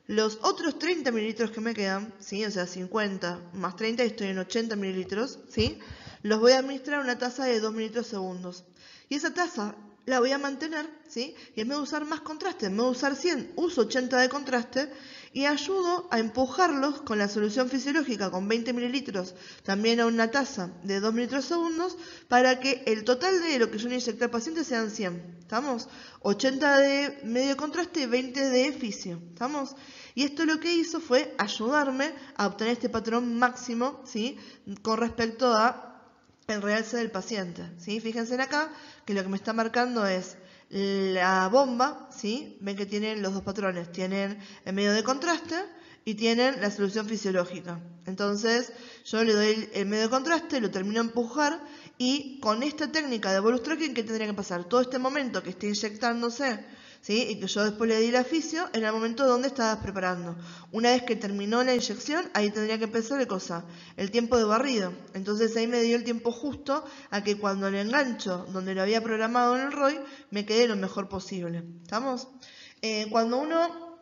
Los otros 30 mililitros que me quedan, ¿sí? O sea, 50 más 30, estoy en 80 mililitros, ¿sí? Los voy a administrar a una tasa de 2 mililitros segundos. Y esa tasa la voy a mantener, ¿sí? Y en vez de usar más contraste, en vez de usar 100, uso 80 de contraste y ayudo a empujarlos con la solución fisiológica con 20 mililitros, también a una tasa de 2 mililitros segundos, para que el total de lo que yo le inyecté al paciente sean 100. ¿Estamos? 80 de medio contraste y 20 de fisio. ¿Estamos? Y esto lo que hizo fue ayudarme a obtener este patrón máximo, ¿sí? Con respecto a el realce del paciente, ¿sí? Fíjense acá que lo que me está marcando es la bomba, ¿sí? Ven que tienen los dos patrones, tienen el medio de contraste y tienen la solución fisiológica. Entonces yo le doy el medio de contraste, lo termino de empujar y con esta técnica de bolus tracking, ¿qué tendría que pasar? Todo este momento que esté inyectándose, ¿sí? Y que yo después le di la fisio en el momento donde estabas preparando. Una vez que terminó la inyección, ahí tendría que empezar el tiempo de barrido. Entonces ahí me dio el tiempo justo a que cuando le engancho donde lo había programado en el ROI, me quede lo mejor posible. ¿Estamos? Cuando uno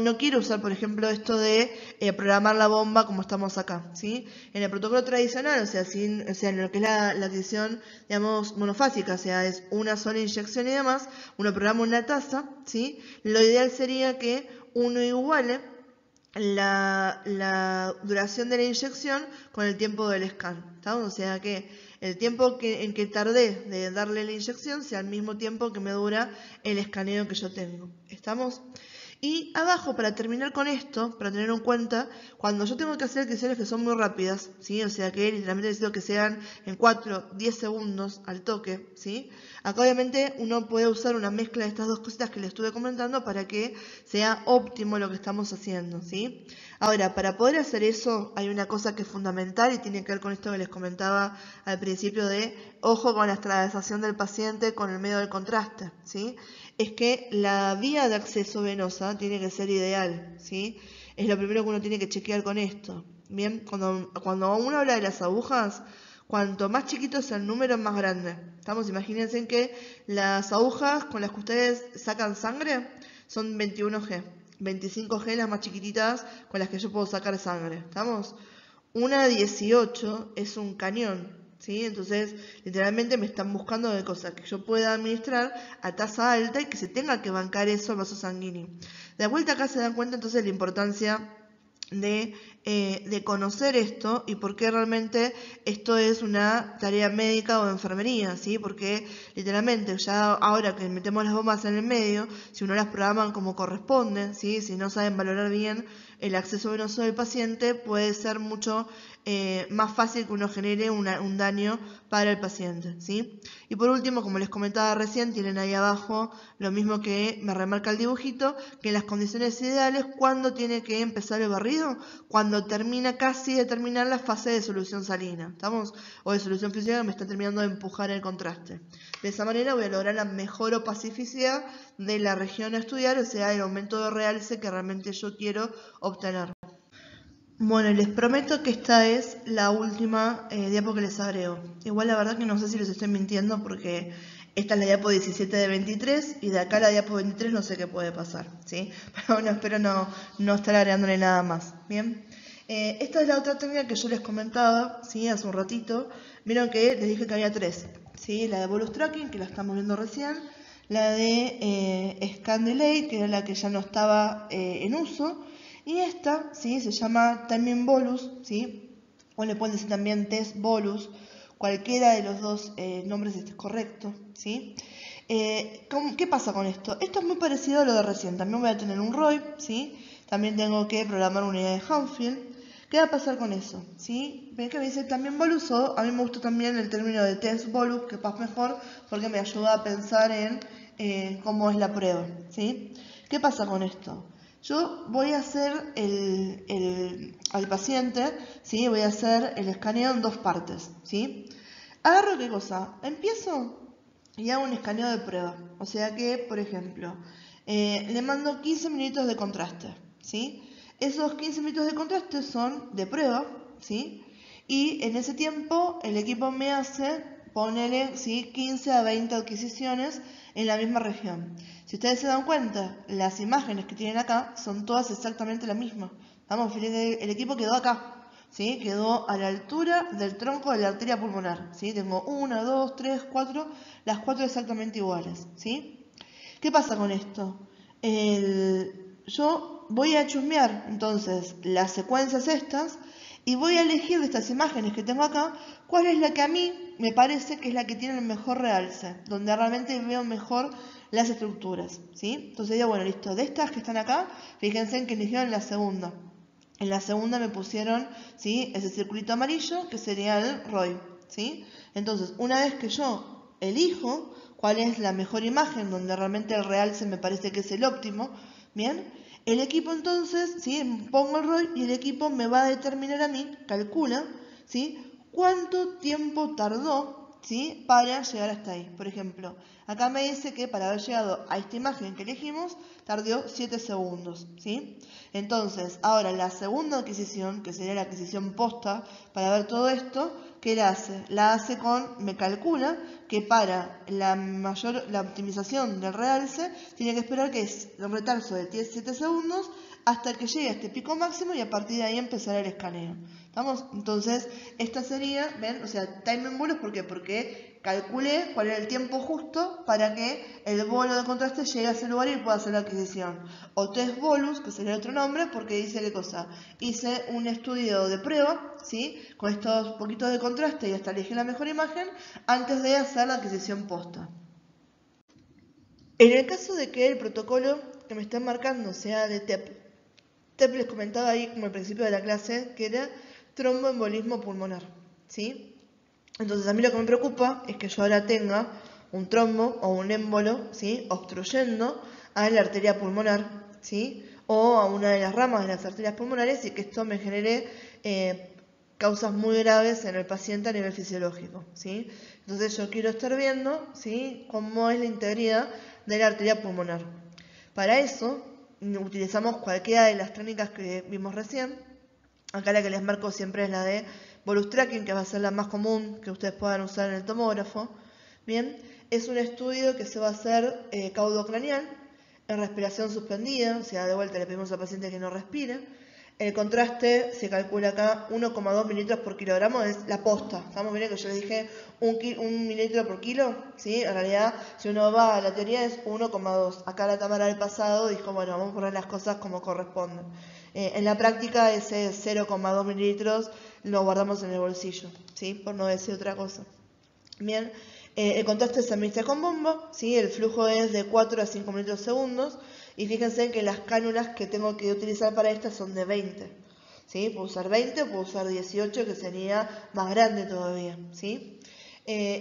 no quiere usar, por ejemplo, esto de programar la bomba como estamos acá, ¿sí? En el protocolo tradicional, o sea, en lo que es la adquisición, digamos, monofásica, o sea, es una sola inyección y demás, uno programa una tasa, ¿sí? Lo ideal sería que uno iguale la duración de la inyección con el tiempo del scan, ¿estamos? O sea que el tiempo en que tardé de darle la inyección sea el mismo tiempo que me dura el escaneo que yo tengo, ¿estamos? Y abajo, para terminar con esto, para tener en cuenta, cuando yo tengo que hacer adquisiciones que son muy rápidas, ¿sí? O sea que literalmente necesito que sean en 4, 10 segundos al toque, ¿sí? Acá obviamente uno puede usar una mezcla de estas dos cositas que les estuve comentando para que sea óptimo lo que estamos haciendo, ¿sí? Ahora, para poder hacer eso hay una cosa que es fundamental y tiene que ver con esto que les comentaba al principio de ojo con la esterilización del paciente con el medio del contraste, ¿sí? Es que la vía de acceso venosa tiene que ser ideal, ¿sí? Es lo primero que uno tiene que chequear con esto. Bien, cuando uno habla de las agujas, cuanto más chiquito sea el número, más grande. Estamos, imagínense que las agujas con las que ustedes sacan sangre son 21G. 25G las más chiquititas con las que yo puedo sacar sangre. ¿Estamos? Una 18 es un cañón, ¿sí? Entonces, literalmente me están buscando de cosas que yo pueda administrar a tasa alta y que se tenga que bancar eso al vaso sanguíneo. De vuelta acá se dan cuenta entonces la importancia de conocer esto y por qué realmente esto es una tarea médica o de enfermería, ¿sí? Porque literalmente ya ahora que metemos las bombas en el medio, si uno las programan como corresponde, ¿sí? Si no saben valorar bien el acceso venoso del paciente, puede ser mucho más fácil que uno genere un daño para el paciente, ¿sí? Y por último, como les comentaba recién, tienen ahí abajo lo mismo que me remarca el dibujito, que en las condiciones ideales, ¿cuándo tiene que empezar el barrido? Cuando termina casi de terminar la fase de solución salina, ¿estamos? O de solución fisiológica, me está terminando de empujar el contraste. De esa manera voy a lograr la mejor opacificidad de la región a estudiar, o sea, el aumento de realce que realmente yo quiero obtener. Bueno, les prometo que esta es la última diapo que les agrego. Igual la verdad que no sé si les estoy mintiendo porque esta es la diapo 17 de 23 y de acá a la diapo 23 no sé qué puede pasar, ¿sí? Pero bueno, espero no estar agregándole nada más, ¿bien? Esta es la otra técnica que yo les comentaba, ¿sí? Hace un ratito. Vieron que les dije que había tres, ¿sí? La de bolus tracking, que la estamos viendo recién, la de scan delay, que era la que ya no estaba en uso, y esta, ¿sí? Se llama timing bolus, ¿sí? O le pueden decir también test bolus, cualquiera de los dos nombres es correcto, ¿sí? ¿Qué pasa con esto? Esto es muy parecido a lo de recién. También voy a tener un ROI, ¿sí? También tengo que programar una unidad de Hanfield. ¿Qué va a pasar con eso? ¿Sí? Ven que me dice también bolus, o a mí me gusta también el término de test bolus, que pasa mejor porque me ayuda a pensar en cómo es la prueba, ¿sí? ¿Qué pasa con esto? Yo voy a hacer al paciente, ¿sí? Voy a hacer el escaneo en dos partes, ¿sí? Agarro qué cosa, empiezo y hago un escaneo de prueba. O sea que, por ejemplo, le mando 15 minutos de contraste, ¿sí? Esos 15 minutos de contraste son de prueba, ¿sí? Y en ese tiempo el equipo me hace, ponele, ¿sí? 15 a 20 adquisiciones en la misma región. Si ustedes se dan cuenta, las imágenes que tienen acá son todas exactamente las mismas. Vamos, el equipo quedó acá, ¿sí? Quedó a la altura del tronco de la arteria pulmonar, ¿sí? Tengo 1, 2, 3, 4, las 4 exactamente iguales, ¿sí? ¿Qué pasa con esto? Yo voy a chusmear entonces las secuencias estas y voy a elegir de estas imágenes que tengo acá cuál es la que a mí me parece que es la que tiene el mejor realce, donde realmente veo mejor las estructuras, ¿sí? Entonces digo, bueno, listo, de estas que están acá, fíjense en que eligieron la segunda. En la segunda me pusieron, ¿sí? Ese circulito amarillo que sería el ROI. ¿sí? Entonces, una vez que yo elijo cuál es la mejor imagen, donde realmente el realce me parece que es el óptimo, ¿bien? El equipo entonces, ¿sí? Pongo el ROI y el equipo me va a determinar a mí, calcula, ¿sí? Cuánto tiempo tardó, ¿sí? Para llegar hasta ahí. Por ejemplo, acá me dice que para haber llegado a esta imagen que elegimos, tardó 7 segundos, ¿sí? Entonces, ahora la segunda adquisición, que sería la adquisición posta, para ver todo esto, ¿qué la hace? La hace me calcula que para la optimización del realce, tiene que esperar que es el retardo de 7 segundos hasta que llegue a este pico máximo y a partir de ahí empezar el escaneo. ¿Estamos? Entonces, esta sería, ¿ven? O sea, timing bolus, ¿por qué? Porque calculé cuál era el tiempo justo para que el bolo de contraste llegue a ese lugar y pueda hacer la adquisición. O test bolus, que sería otro nombre, porque dice qué cosa. Hice un estudio de prueba, ¿sí? Con estos poquitos de contraste y hasta elegí la mejor imagen antes de hacer la adquisición posta. En el caso de que el protocolo que me están marcando sea de TEP les comentaba ahí como al principio de la clase que era tromboembolismo pulmonar, ¿sí? Entonces a mí lo que me preocupa es que yo ahora tenga un trombo o un émbolo, ¿sí? Obstruyendo a la arteria pulmonar, ¿sí? O a una de las ramas de las arterias pulmonares y que esto me genere causas muy graves en el paciente a nivel fisiológico, ¿sí? Entonces yo quiero estar viendo, ¿sí? Cómo es la integridad de la arteria pulmonar. Para eso utilizamos cualquiera de las técnicas que vimos recién. Acá la que les marco siempre es la de bolus tracking, que va a ser la más común que ustedes puedan usar en el tomógrafo. Bien, es un estudio que se va a hacer caudocraneal en respiración suspendida, o sea, de vuelta le pedimos al paciente que no respire. El contraste se calcula acá 1,2 mililitros por kilogramo, es la posta. Estamos viendo que yo les dije 1 mililitro por kilo, ¿sí? En realidad, si uno va a la teoría es 1,2. Acá la Tamara del pasado dijo, bueno, vamos a poner las cosas como corresponden. En la práctica ese 0,2 mililitros lo guardamos en el bolsillo, ¿sí? Por no decir otra cosa. Bien, el contraste se administra con bombo, ¿sí? El flujo es de 4 a 5 minutos segundos. Y fíjense que las cánulas que tengo que utilizar para estas son de 20. ¿Sí? Puedo usar 20 o puedo usar 18, que sería más grande todavía. ¿Sí?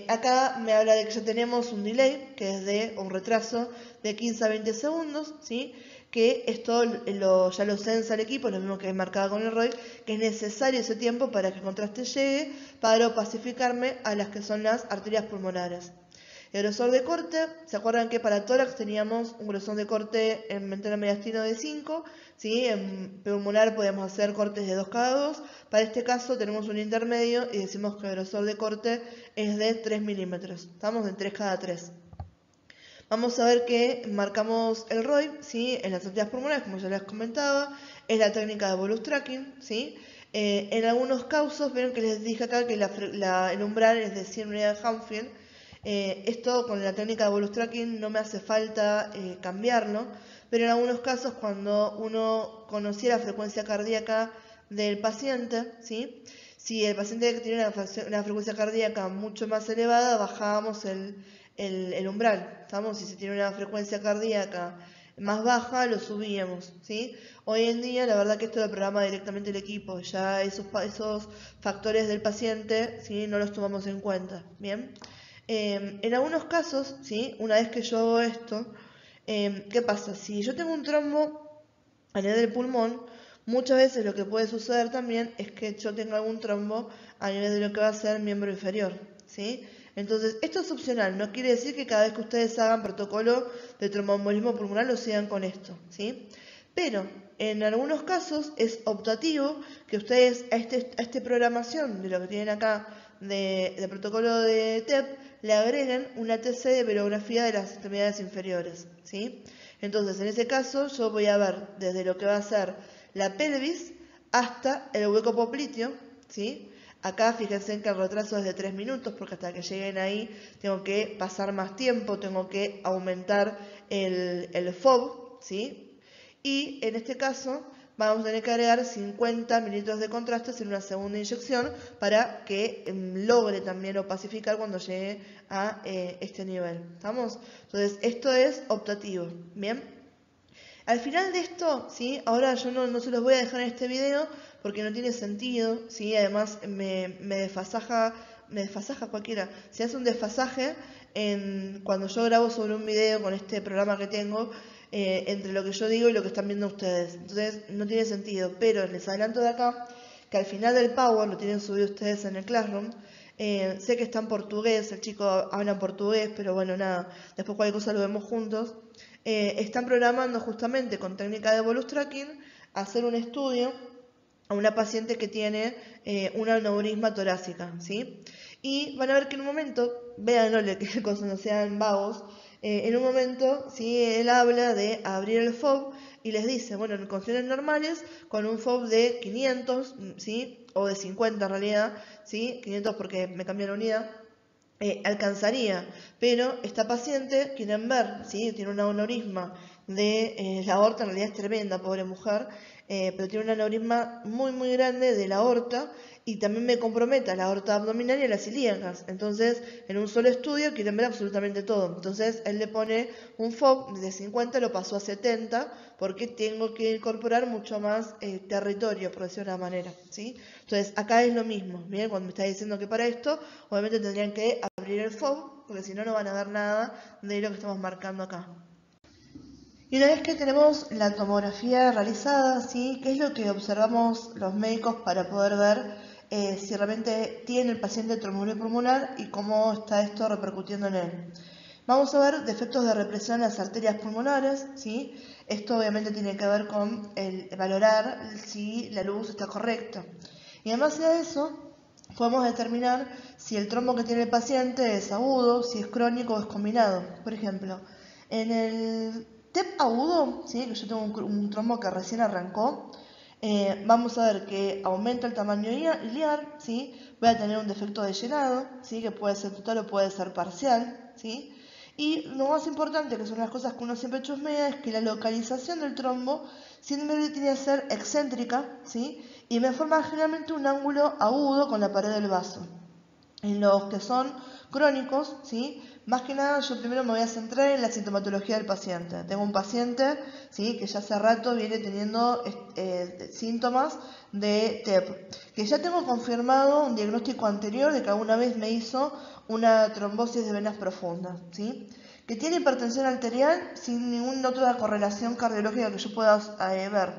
Acá me habla de que ya tenemos un delay, que es de un retraso de 15 a 20 segundos, ¿sí? Que esto ya lo sensa el equipo, lo mismo que he marcado con el ROI, que es necesario ese tiempo para que el contraste llegue para opacificarme a las que son las arterias pulmonares. El grosor de corte, ¿se acuerdan que para tórax teníamos un grosor de corte en ventana mediastino de 5? ¿Sí? En pulmonar podíamos hacer cortes de 2 cada 2. Para este caso tenemos un intermedio y decimos que el grosor de corte es de 3 milímetros. Estamos en 3 cada 3. Vamos a ver que marcamos el ROI, ¿sí? En las arterias pulmonares, como ya les comentaba, es la técnica de bolus tracking, ¿sí? En algunos casos, vieron que les dije acá que el umbral es de 100 unidades de Hanfield. Esto con la técnica de bolus tracking no me hace falta cambiarlo, pero en algunos casos cuando uno conocía la frecuencia cardíaca del paciente, ¿sí? Si el paciente tiene una frecuencia cardíaca mucho más elevada, bajábamos el umbral, ¿estamos? Si se tiene una frecuencia cardíaca más baja, lo subíamos, ¿sí? Hoy en día, la verdad que esto lo programa directamente el equipo, ya esos factores del paciente, ¿sí? No los tomamos en cuenta, ¿bien? En algunos casos, ¿sí? Una vez que yo hago esto, ¿qué pasa? Si yo tengo un trombo a nivel del pulmón, muchas veces lo que puede suceder también es que yo tenga algún trombo a nivel de lo que va a ser el miembro inferior, ¿sí? Entonces, esto es opcional, no quiere decir que cada vez que ustedes hagan protocolo de tromboembolismo pulmonar lo sigan con esto, ¿sí? Pero en algunos casos es optativo que ustedes a esta programación de lo que tienen acá de protocolo de TEP le agreguen una TC de velografía de las extremidades inferiores, ¿sí? Entonces, en ese caso, yo voy a ver desde lo que va a ser la pelvis hasta el hueco popliteo, ¿sí? Acá fíjense que el retraso es de 3 minutos, porque hasta que lleguen ahí tengo que pasar más tiempo, tengo que aumentar el FOB, ¿sí? Y en este caso vamos a tener que agregar 50 mililitros de contrastes en una segunda inyección para que logre también opacificar cuando llegue a este nivel. ¿Estamos? Entonces, esto es optativo. Bien. Al final de esto, ¿sí? Ahora yo no se los voy a dejar en este video, porque no tiene sentido, ¿sí? Además me desfasaja cualquiera. Se hace un desfasaje cuando yo grabo sobre un video con este programa que tengo, entre lo que yo digo y lo que están viendo ustedes. Entonces no tiene sentido, pero les adelanto de acá que al final del Power, lo tienen subido ustedes en el Classroom, sé que está en portugués, el chico habla en portugués, pero bueno, nada, después cualquier cosa lo vemos juntos. Están programando justamente con técnica de Bolus Tracking hacer un estudio a una paciente que tiene una aneurisma torácica, ¿sí? Y van a ver que en un momento, véanlo, que cosas no sean vagos, en un momento, ¿sí? Él habla de abrir el FOB y les dice, bueno, en condiciones normales, con un FOB de 500, ¿sí? O de 50 en realidad, ¿sí? 500 porque me cambió la unidad. Alcanzaría, pero esta paciente, quieren ver, ¿sí? Tiene un aneurisma de la aorta, en realidad es tremenda, pobre mujer, pero tiene un aneurisma muy grande de la aorta y también me compromete a la aorta abdominal y a las ilíacas. Entonces, en un solo estudio quieren ver absolutamente todo. Entonces, él le pone un FOB de 50, lo pasó a 70, porque tengo que incorporar mucho más territorio, por decirlo de una manera, ¿sí? Entonces, acá es lo mismo, ¿bien? Cuando me está diciendo que para esto, obviamente tendrían que abrir el FOB, porque si no, no van a ver nada de lo que estamos marcando acá. Y una vez que tenemos la tomografía realizada, ¿sí? ¿Qué es lo que observamos los médicos para poder ver si realmente tiene el paciente tromboembolia pulmonar y cómo está esto repercutiendo en él? Vamos a ver defectos de represión en las arterias pulmonares, ¿sí? Esto obviamente tiene que ver con el valorar si la luz está correcta. Y además de eso, podemos determinar si el trombo que tiene el paciente es agudo, si es crónico o es combinado. Por ejemplo, en el TEP agudo, ¿sí? Que yo tengo un trombo que recién arrancó, vamos a ver que aumenta el tamaño iliar, ¿sí? Voy a tener un defecto de llenado, ¿sí? Que puede ser total o puede ser parcial, ¿sí? Y lo más importante, que son las cosas que uno siempre chusmea, es que la localización del trombo siempre tiene que ser excéntrica, ¿sí? Y me forma generalmente un ángulo agudo con la pared del vaso. En los que son crónicos, ¿sí? Más que nada yo primero me voy a centrar en la sintomatología del paciente. Tengo un paciente, ¿sí? Que ya hace rato viene teniendo síntomas de TEP, que ya tengo confirmado un diagnóstico anterior de que alguna vez me hizo una trombosis de venas profundas, ¿sí? Que tiene hipertensión arterial sin ninguna otra correlación cardiológica que yo pueda ver.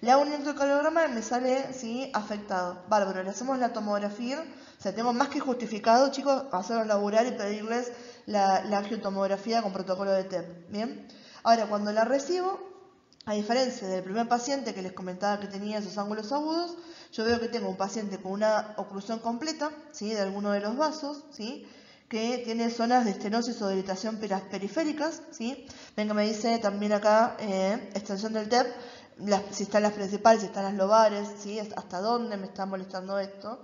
Le hago un electrocardiograma y me sale, ¿sí? Afectado. Bárbaro, le hacemos la tomografía. O sea, tenemos más que justificado, chicos, hacerlos laburar y pedirles la angiotomografía con protocolo de TEP. ¿Bien? Ahora, cuando la recibo, a diferencia del primer paciente que les comentaba que tenía esos ángulos agudos, yo veo que tengo un paciente con una oclusión completa, ¿sí? De alguno de los vasos, ¿sí? Que tiene zonas de estenosis o dilatación periféricas, ¿sí? Venga, me dice también acá extensión del TEP, si están las principales, si están las lobares, ¿sí? Hasta dónde me está molestando esto.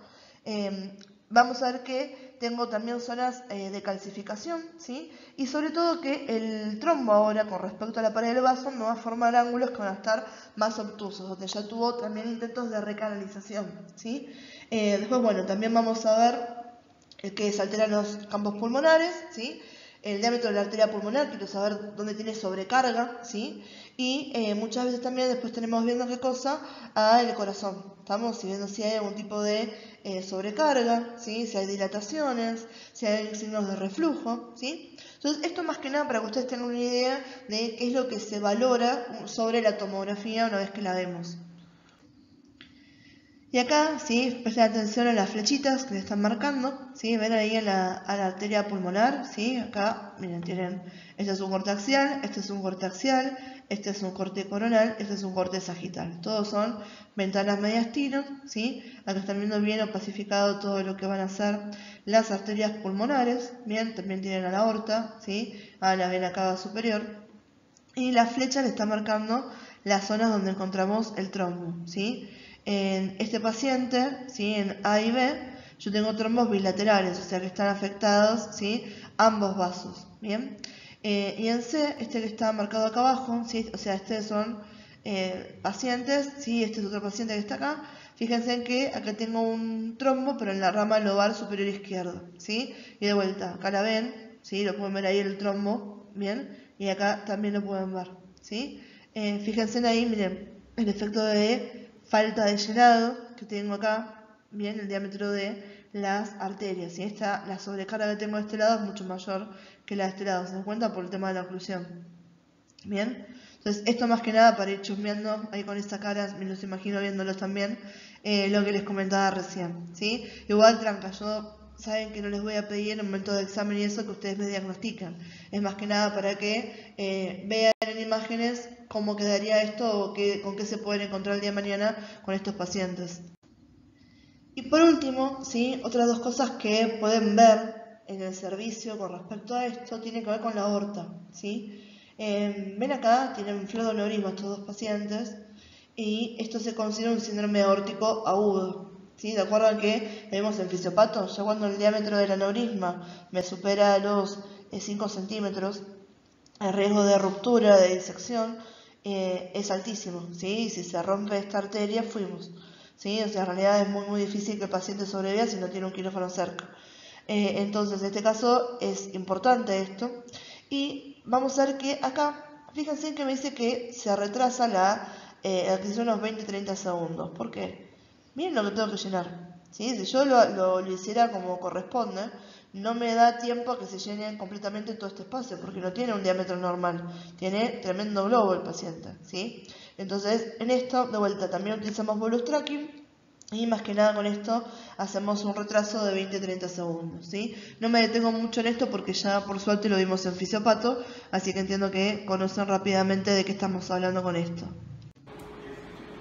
Vamos a ver que tengo también zonas de calcificación, ¿sí? Y sobre todo que el trombo ahora, con respecto a la pared del vaso, me va a formar ángulos que van a estar más obtusos, donde ya tuvo también intentos de recanalización, ¿sí? Después, bueno, también vamos a ver que se alteran los campos pulmonares, ¿sí? El diámetro de la arteria pulmonar, quiero saber dónde tiene sobrecarga, ¿sí? Y muchas veces también después tenemos viendo qué cosa, el corazón. Estamos viendo si hay algún tipo de sobrecarga, ¿sí? Si hay dilataciones, si hay signos de reflujo, ¿sí? Entonces, esto más que nada para que ustedes tengan una idea de qué es lo que se valora sobre la tomografía una vez que la vemos. Y acá, ¿sí? Presten atención a las flechitas que le están marcando, ¿sí? Ven ahí a la arteria pulmonar, ¿sí? Acá, miren, tienen, este es un corte axial, este es un corte axial, este es un corte coronal, este es un corte sagital. Todos son ventanas mediastinos, ¿sí? Acá están viendo bien opacificado todo lo que van a ser las arterias pulmonares, bien, también tienen a la aorta, ¿sí? A la vena cava superior. Y la flecha le está marcando las zonas donde encontramos el trombo, ¿sí? En este paciente, ¿sí? En A y B, yo tengo trombos bilaterales, o sea que están afectados, ¿sí? Ambos vasos, ¿bien? Y en C, este que está marcado acá abajo, ¿sí? O sea, estos son pacientes, ¿sí? Este es otro paciente que está acá. Fíjense en que acá tengo un trombo, pero en la rama lobar superior izquierda, ¿sí? Y de vuelta, acá la ven, ¿sí? Lo pueden ver ahí el trombo, ¿bien? Y acá también lo pueden ver, ¿sí? Fíjense ahí, miren, el efecto de falta de llenado que tengo acá, bien, el diámetro de las arterias. Y la sobrecarga que tengo de este lado es mucho mayor que la de este lado, ¿se dan cuenta? Por el tema de la oclusión. Bien, entonces esto más que nada para ir chusmeando ahí con esta cara, me los imagino viéndolos también, lo que les comentaba recién, ¿sí? Igual, tranca, yo saben que no les voy a pedir en el momento de examen y eso que ustedes me diagnostican. Es más que nada para que vean en imágenes cómo quedaría esto o con qué se pueden encontrar el día de mañana con estos pacientes. Y por último, ¿sí? Otras dos cosas que pueden ver en el servicio con respecto a esto tiene que ver con la aorta, ¿sí? Ven acá, tienen flegoneurisma estos dos pacientes y esto se considera un síndrome aórtico agudo, ¿sí? ¿De acuerdo a que vemos en fisiopato? Ya cuando el diámetro del aneurisma me supera los 5 centímetros, el riesgo de ruptura, de disección, es altísimo, ¿sí? Si se rompe esta arteria, fuimos, ¿sí? O sea, en realidad es muy difícil que el paciente sobreviva si no tiene un quirófano cerca. Entonces, en este caso es importante esto. Y vamos a ver que acá, fíjense que me dice que se retrasa la adquisición unos 20-30 segundos. ¿Por qué? Miren lo que tengo que llenar, ¿sí? Si yo lo hiciera como corresponde, no me da tiempo a que se llene completamente todo este espacio, porque no tiene un diámetro normal, tiene tremendo globo el paciente, ¿sí? Entonces, en esto, de vuelta, también utilizamos bolus tracking, y más que nada con esto hacemos un retraso de 20-30 segundos, ¿sí? No me detengo mucho en esto porque ya por suerte lo vimos en fisiopato, así que entiendo que conocen rápidamente de qué estamos hablando con esto.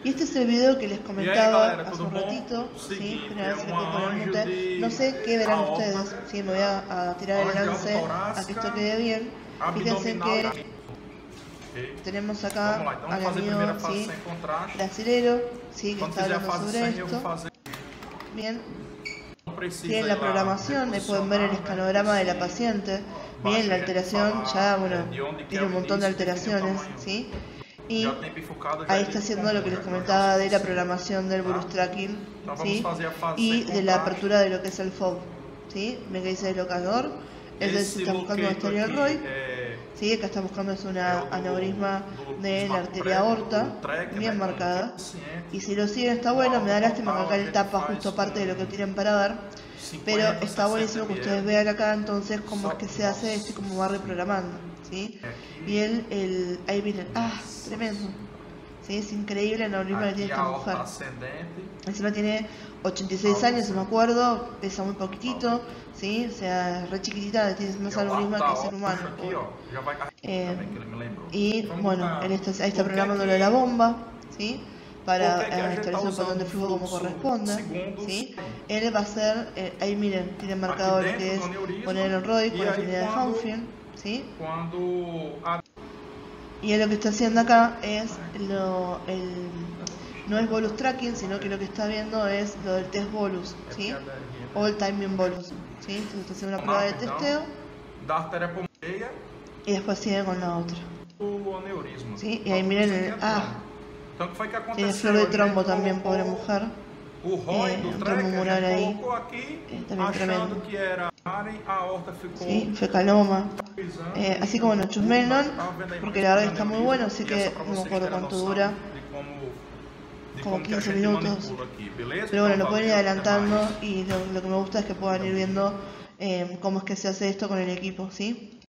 Y este es el video que les comentaba hace un ratito, ¿sí? Esperen a ver si le puedo poner mute. No sé qué verán ustedes, ¿sí? Me voy a tirar el lance a que esto quede bien. Fíjense que tenemos acá al amigo, ¿sí? Brasilero, ¿sí? Que está hablando sobre esto. Bien. Tienen la programación, ahí pueden ver el escanograma de la paciente. Bien, la alteración ya, bueno, tiene un montón de alteraciones, ¿sí? Y ahí está haciendo lo que les comentaba de la programación del bolus tracking, ¿sí? Y de la apertura de lo que es el FOB, ¿sí? Ven que dice deslocador, ese se está buscando donde estaría el ROI, ¿sí? Acá está buscando es una aneurisma de la arteria aorta, bien marcada. Y si lo siguen está bueno, me da lástima que acá él tapa justo parte de lo que tienen para ver, pero está buenísimo que ustedes vean acá entonces cómo es que se hace esto y cómo va reprogramando, ¿sí? Y ahí miren, tremendo, ¿sí? Es increíble el aneurisma que tiene esta mujer. Encima tiene 86 años, si me acuerdo, pesa muy poquitito, ¿sí? O sea, re chiquitita, tiene más aneurisma que el ser humano. Y bueno, él ahí está programando lo de la bomba, ¿sí? Para establecer un patrón de flujo como corresponde, ¿sí? Él va a hacer, ahí miren, tiene marcado lo que es poner el ROI con la afinidad de Hanfield, ¿sí? Y él lo que está haciendo acá es no es bolus tracking, sino que lo que está viendo es lo del test bolus, ¿sí? O el timing bolus, ¿sí? Entonces está haciendo una prueba de testeo y después sigue con la otra, ¿sí? Y ahí miren tiene flor de trombo también, pobre mujer. Un trombo mural ahí, también tremendo. ¿Sí? Fecaloma. Así como no, chusmenon, porque la verdad que está muy bueno, así que no me acuerdo cuánto dura, como 15 minutos. Pero bueno, lo pueden ir adelantando y lo que me gusta es que puedan ir viendo cómo es que se hace esto con el equipo, ¿sí?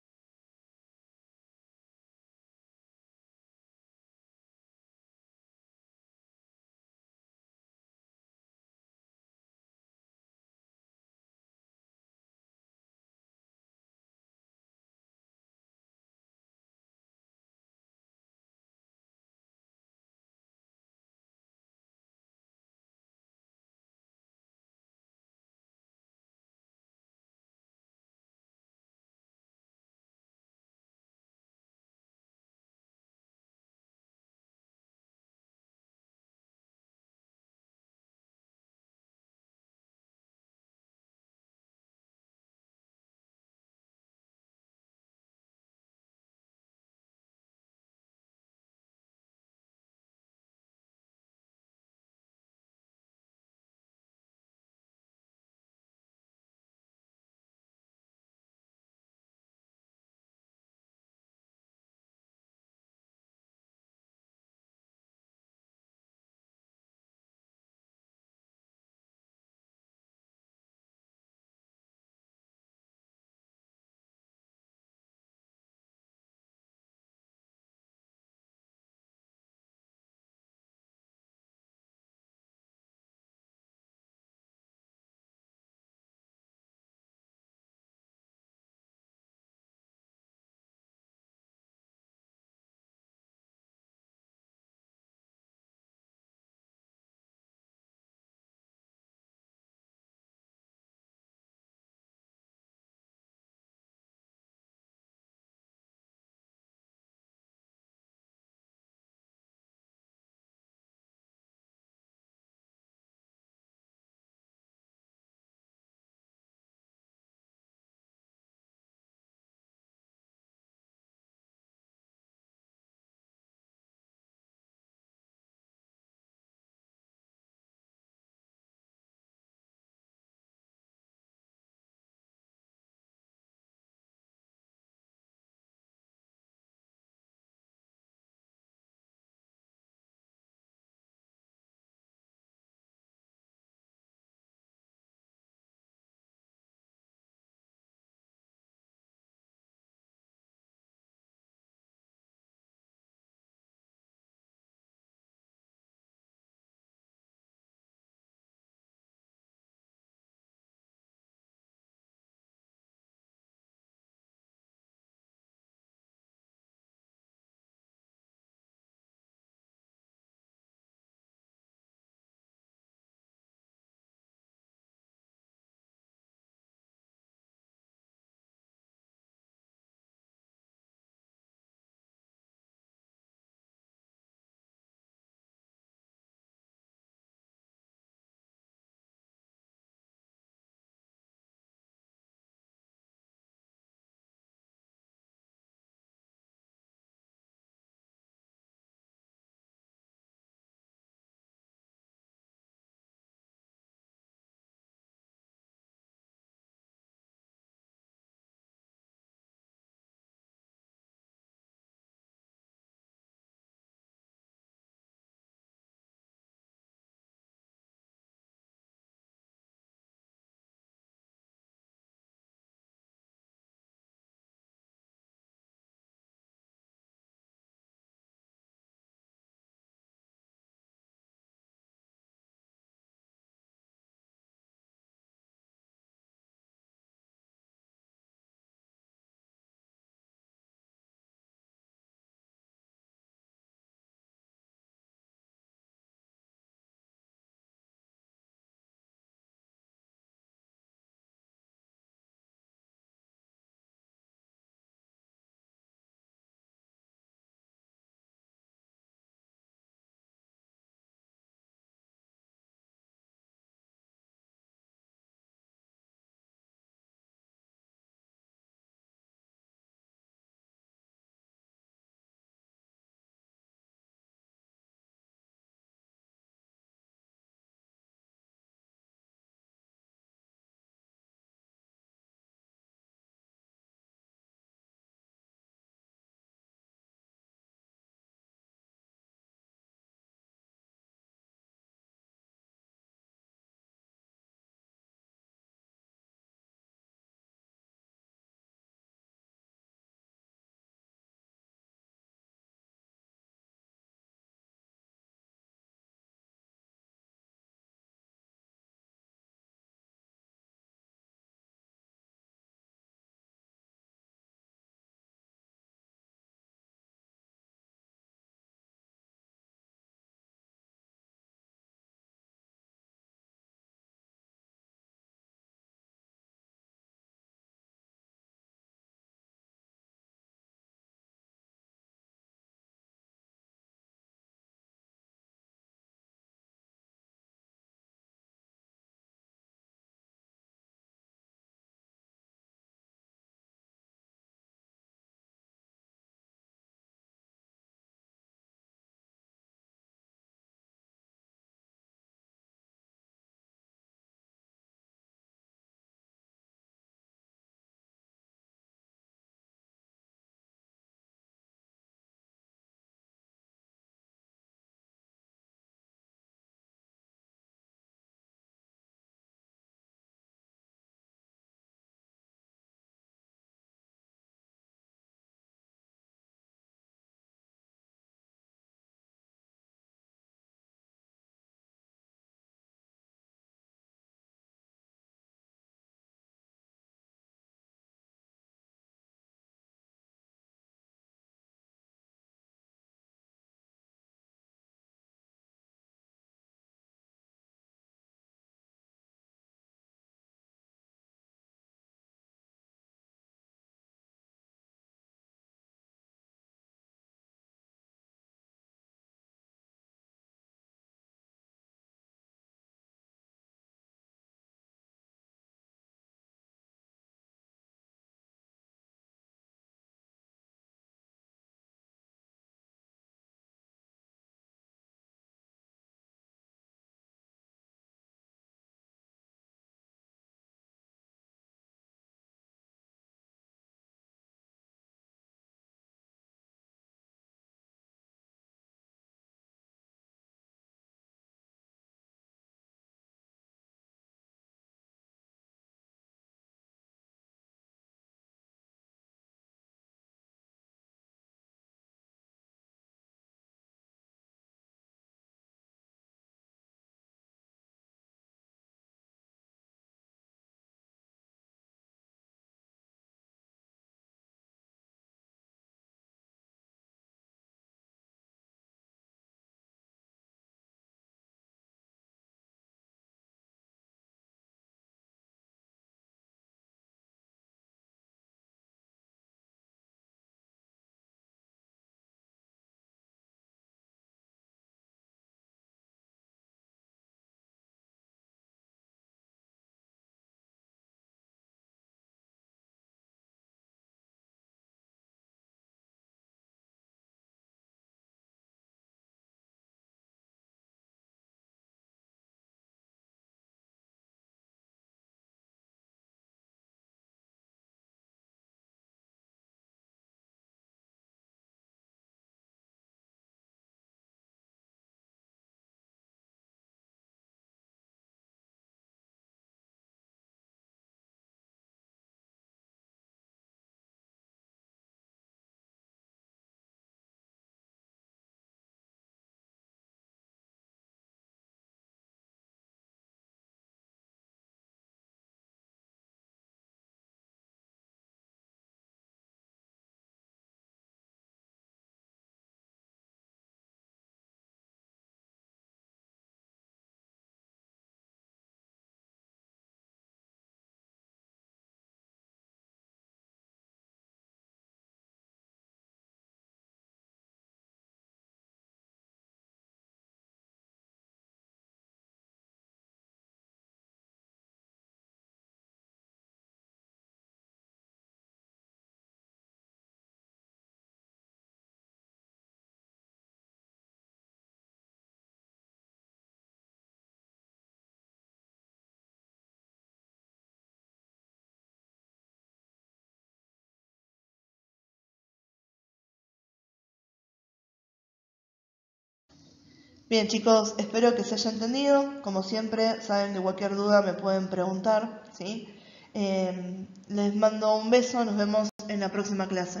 Bien chicos, espero que se haya entendido. Como siempre, saben, de cualquier duda me pueden preguntar, ¿sí? Les mando un beso, nos vemos en la próxima clase.